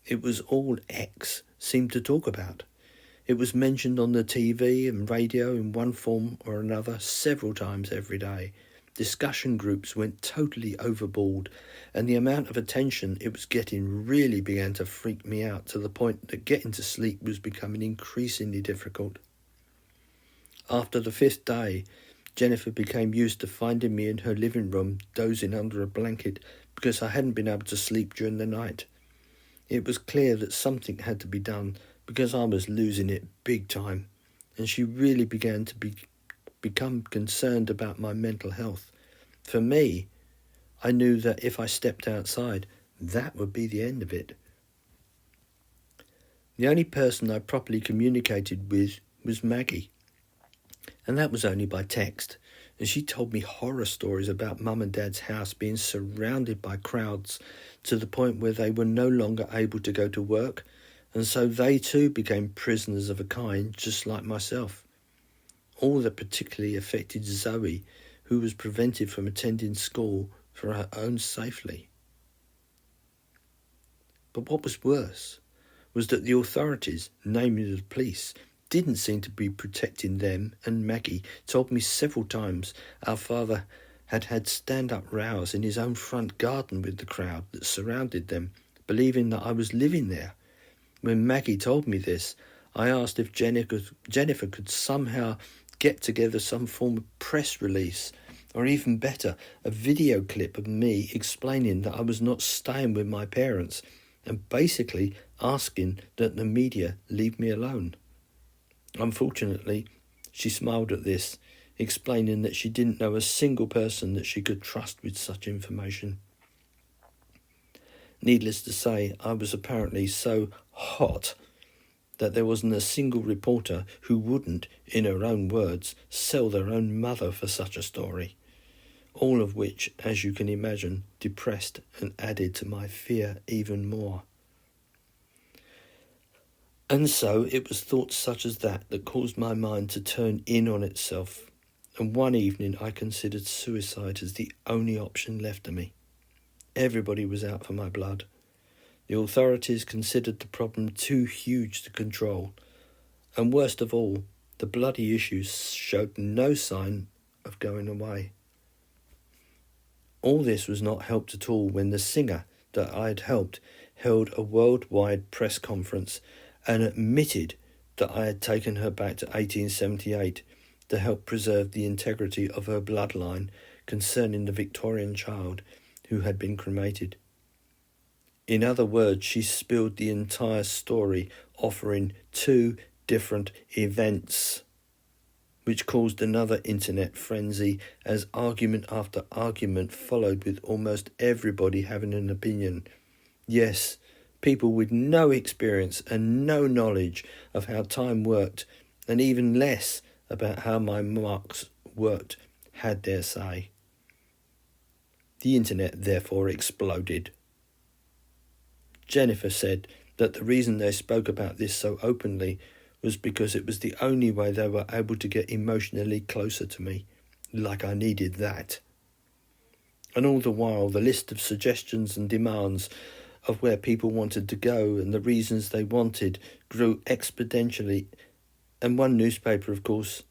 It was all X seemed to talk about. It was mentioned on the TV and radio in one form or another several times every day. Discussion groups went totally overboard, and the amount of attention it was getting really began to freak me out, to the point that getting to sleep was becoming increasingly difficult. After the 5th day, Jennifer became used to finding me in her living room dozing under a blanket because I hadn't been able to sleep during the night. It was clear that something had to be done because I was losing it big time, and she really began to become concerned about my mental health. For me, I knew that if I stepped outside, that would be the end of it. The only person I properly communicated with was Maggie, and that was only by text, and she told me horror stories about Mum and Dad's house being surrounded by crowds to the point where they were no longer able to go to work, and so they too became prisoners of a kind, just like myself. All that particularly affected Zoe, who was prevented from attending school for her own safety. But what was worse was that the authorities, namely the police, didn't seem to be protecting them, and Maggie told me several times our father had had stand-up rows in his own front garden with the crowd that surrounded them, believing that I was living there. When Maggie told me this, I asked if Jennifer could somehow get together some form of press release, or even better, a video clip of me explaining that I was not staying with my parents, and basically asking that the media leave me alone. Unfortunately, she smiled at this, explaining that she didn't know a single person that she could trust with such information. Needless to say, I was apparently so hot that there wasn't a single reporter who wouldn't, in her own words, sell their own mother for such a story. All of which, as you can imagine, depressed and added to my fear even more. And so it was thoughts such as that caused my mind to turn in on itself, and one evening I considered suicide as the only option left to me. Everybody was out for my blood. The authorities considered the problem too huge to control, and worst of all, the bloody issue showed no sign of going away. All this was not helped at all when the singer that I had helped held a worldwide press conference and admitted that I had taken her back to 1878 to help preserve the integrity of her bloodline concerning the Victorian child who had been cremated. In other words, she spilled the entire story, offering 2 different events, which caused another internet frenzy as argument after argument followed, with almost everybody having an opinion. Yes, people with no experience and no knowledge of how time worked, and even less about how my marks worked, had their say. The internet therefore exploded. Jennifer said that the reason they spoke about this so openly was because it was the only way they were able to get emotionally closer to me, like I needed that. And all the while, the list of suggestions and demands of where people wanted to go and the reasons they wanted grew exponentially, and one newspaper, of course,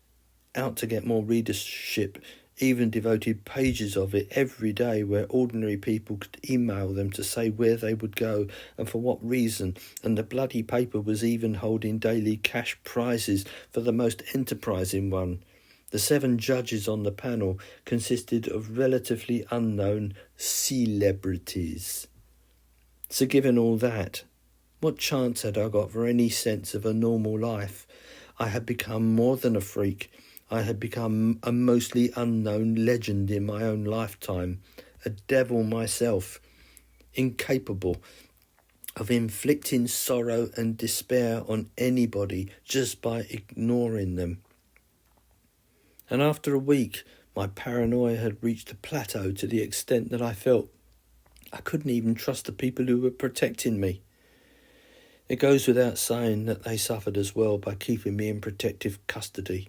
out to get more readership, even devoted pages of it every day where ordinary people could email them to say where they would go and for what reason, and the bloody paper was even holding daily cash prizes for the most enterprising one. The 7 judges on the panel consisted of relatively unknown celebrities. So given all that, what chance had I got for any sense of a normal life? I had become more than a freak. I had become a mostly unknown legend in my own lifetime, a devil myself, incapable of inflicting sorrow and despair on anybody just by ignoring them. And after a week, my paranoia had reached a plateau to the extent that I felt I couldn't even trust the people who were protecting me. It goes without saying that they suffered as well by keeping me in protective custody.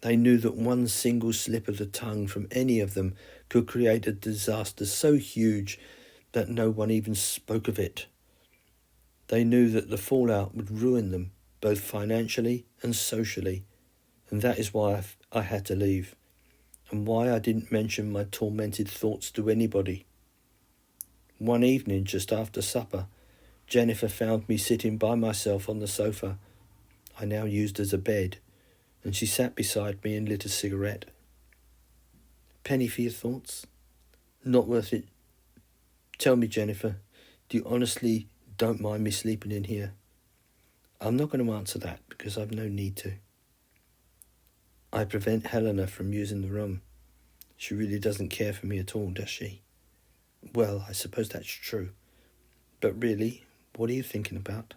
They knew that one single slip of the tongue from any of them could create a disaster so huge that no one even spoke of it. They knew that the fallout would ruin them, both financially and socially, and that is why I had to leave, and why I didn't mention my tormented thoughts to anybody. One evening, just after supper, Jennifer found me sitting by myself on the sofa I now used as a bed, and she sat beside me and lit a cigarette. "Penny for your thoughts? Not worth it. Tell me, Jennifer, do you honestly don't mind me sleeping in here?" "I'm not going to answer that because I've no need to. I prevent Helena from using the room. She really doesn't care for me at all, does she?" "Well, I suppose that's true. But really, what are you thinking about?"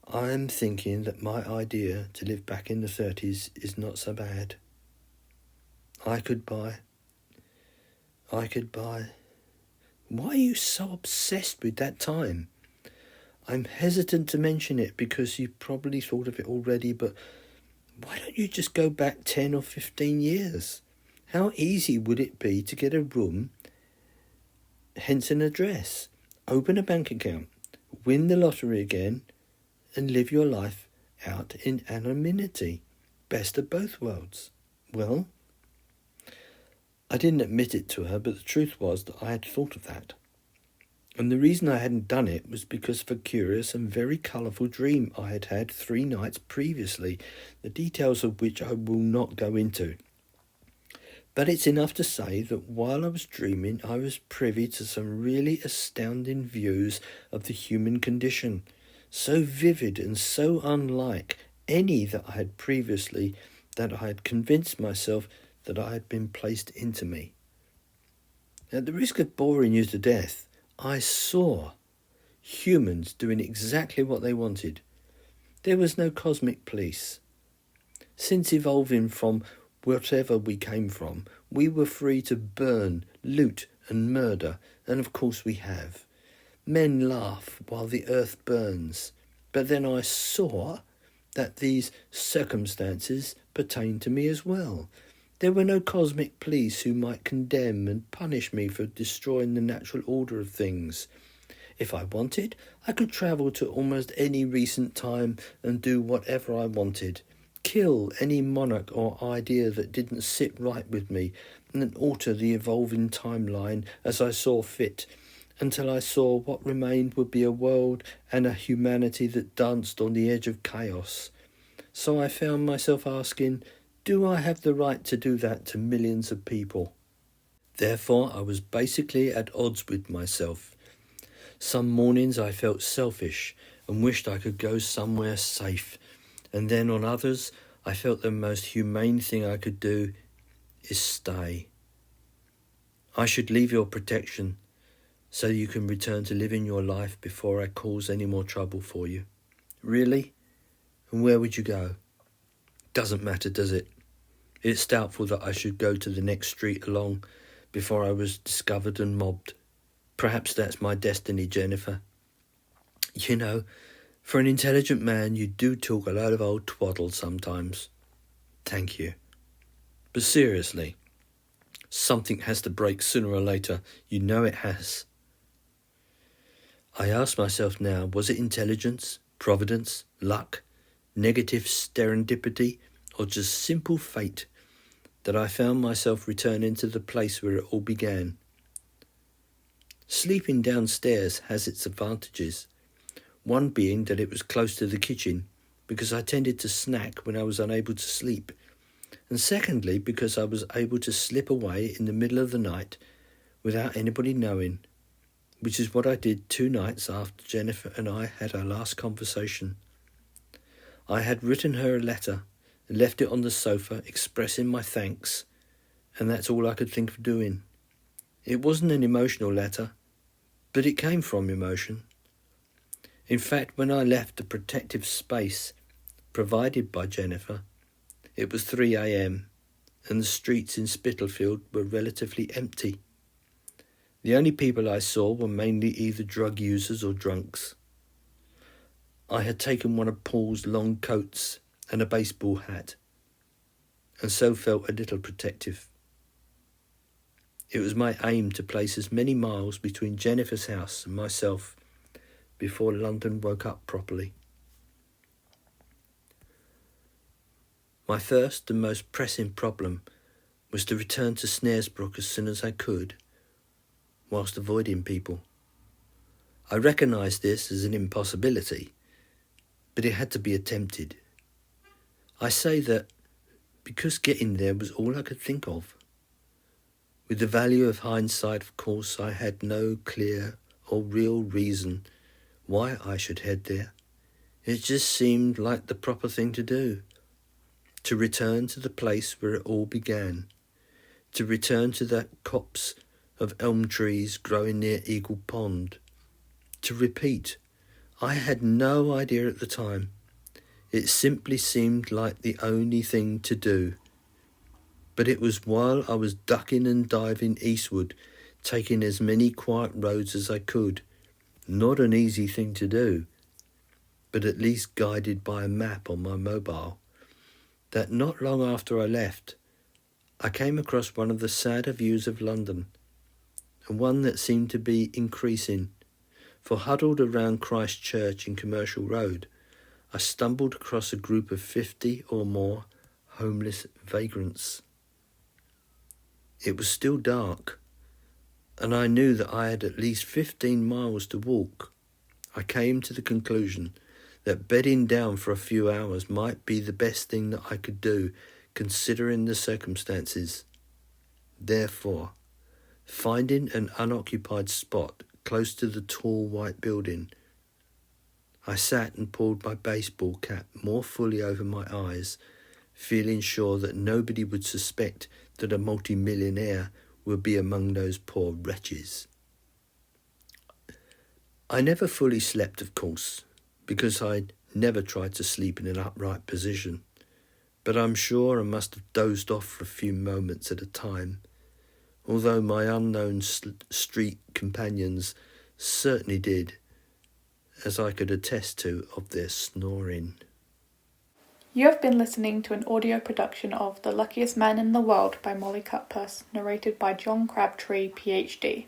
"I'm thinking that my idea to live back in the 30s is not so bad. I could buy... Why are you so obsessed with that time? I'm hesitant to mention it because you've probably thought of it already, but why don't you just go back 10 or 15 years? How easy would it be to get a room, hence an address, open a bank account, win the lottery again, and live your life out in anonymity? Best of both worlds." Well, I didn't admit it to her, but the truth was that I had thought of that. And the reason I hadn't done it was because of a curious and very colourful dream I had had 3 nights previously, the details of which I will not go into. But it's enough to say that while I was dreaming, I was privy to some really astounding views of the human condition, so vivid and so unlike any that I had previously, that I had convinced myself that I had been placed into me. At the risk of boring you to death, I saw humans doing exactly what they wanted. There was no cosmic police. Since evolving from whatever we came from, we were free to burn, loot and murder, and of course we have. Men laugh while the earth burns, but then I saw that these circumstances pertain to me as well. There were no cosmic police who might condemn and punish me for destroying the natural order of things. If I wanted, I could travel to almost any recent time and do whatever I wanted. Kill any monarch or idea that didn't sit right with me, and then alter the evolving timeline as I saw fit, until I saw what remained would be a world and a humanity that danced on the edge of chaos. So I found myself asking, do I have the right to do that to millions of people? Therefore, I was basically at odds with myself. Some mornings I felt selfish and wished I could go somewhere safe, and then on others I felt the most humane thing I could do is stay. I should leave your protection so you can return to living your life before I cause any more trouble for you. Really? And where would you go? Doesn't matter, does it? It's doubtful that I should go to the next street along before I was discovered and mobbed. Perhaps that's my destiny, Jennifer. You know, for an intelligent man, you do talk a lot of old twaddle sometimes. Thank you. But seriously, something has to break sooner or later. You know it has. I ask myself now, was it intelligence, providence, luck, negative serendipity, or just simple fate that I found myself returning to the place where it all began? Sleeping downstairs has its advantages, one being that it was close to the kitchen because I tended to snack when I was unable to sleep, and secondly because I was able to slip away in the middle of the night without anybody knowing, which is what I did 2 nights after Jennifer and I had our last conversation. I had written her a letter and left it on the sofa expressing my thanks, and that's all I could think of doing. It wasn't an emotional letter, but it came from emotion. In fact, when I left the protective space provided by Jennifer, it was 3 a.m. and the streets in Spitalfield were relatively empty. The only people I saw were mainly either drug users or drunks. I had taken one of Paul's long coats and a baseball hat, and so felt a little protective. It was my aim to place as many miles between Jennifer's house and myself before London woke up properly. My first and most pressing problem was to return to Snaresbrook as soon as I could, whilst avoiding people. I recognised this as an impossibility, but it had to be attempted. I say that because getting there was all I could think of. With the value of hindsight, of course, I had no clear or real reason why I should head there. It just seemed like the proper thing to do. To return to the place where it all began. To return to that copse of elm trees growing near Eagle Pond. To repeat. I had no idea at the time. It simply seemed like the only thing to do. But it was while I was ducking and diving eastward, taking as many quiet roads as I could. Not an easy thing to do, but at least guided by a map on my mobile, that not long after I left, I came across one of the sadder views of London, and one that seemed to be increasing, for huddled around Christ Church in Commercial Road, I stumbled across a group of 50 or more homeless vagrants. It was still dark, and I knew that I had at least 15 miles to walk. I came to the conclusion that bedding down for a few hours might be the best thing that I could do, considering the circumstances. Therefore, finding an unoccupied spot close to the tall white building, I sat and pulled my baseball cap more fully over my eyes, feeling sure that nobody would suspect that a multi-millionaire would be among those poor wretches. I never fully slept, of course, because I'd never tried to sleep in an upright position, but I'm sure I must have dozed off for a few moments at a time, although my unknown street companions certainly did, as I could attest to of their snoring. You have been listening to an audio production of The Luckiest Man in the World by Molly Cutpurse, narrated by John Crabtree PhD.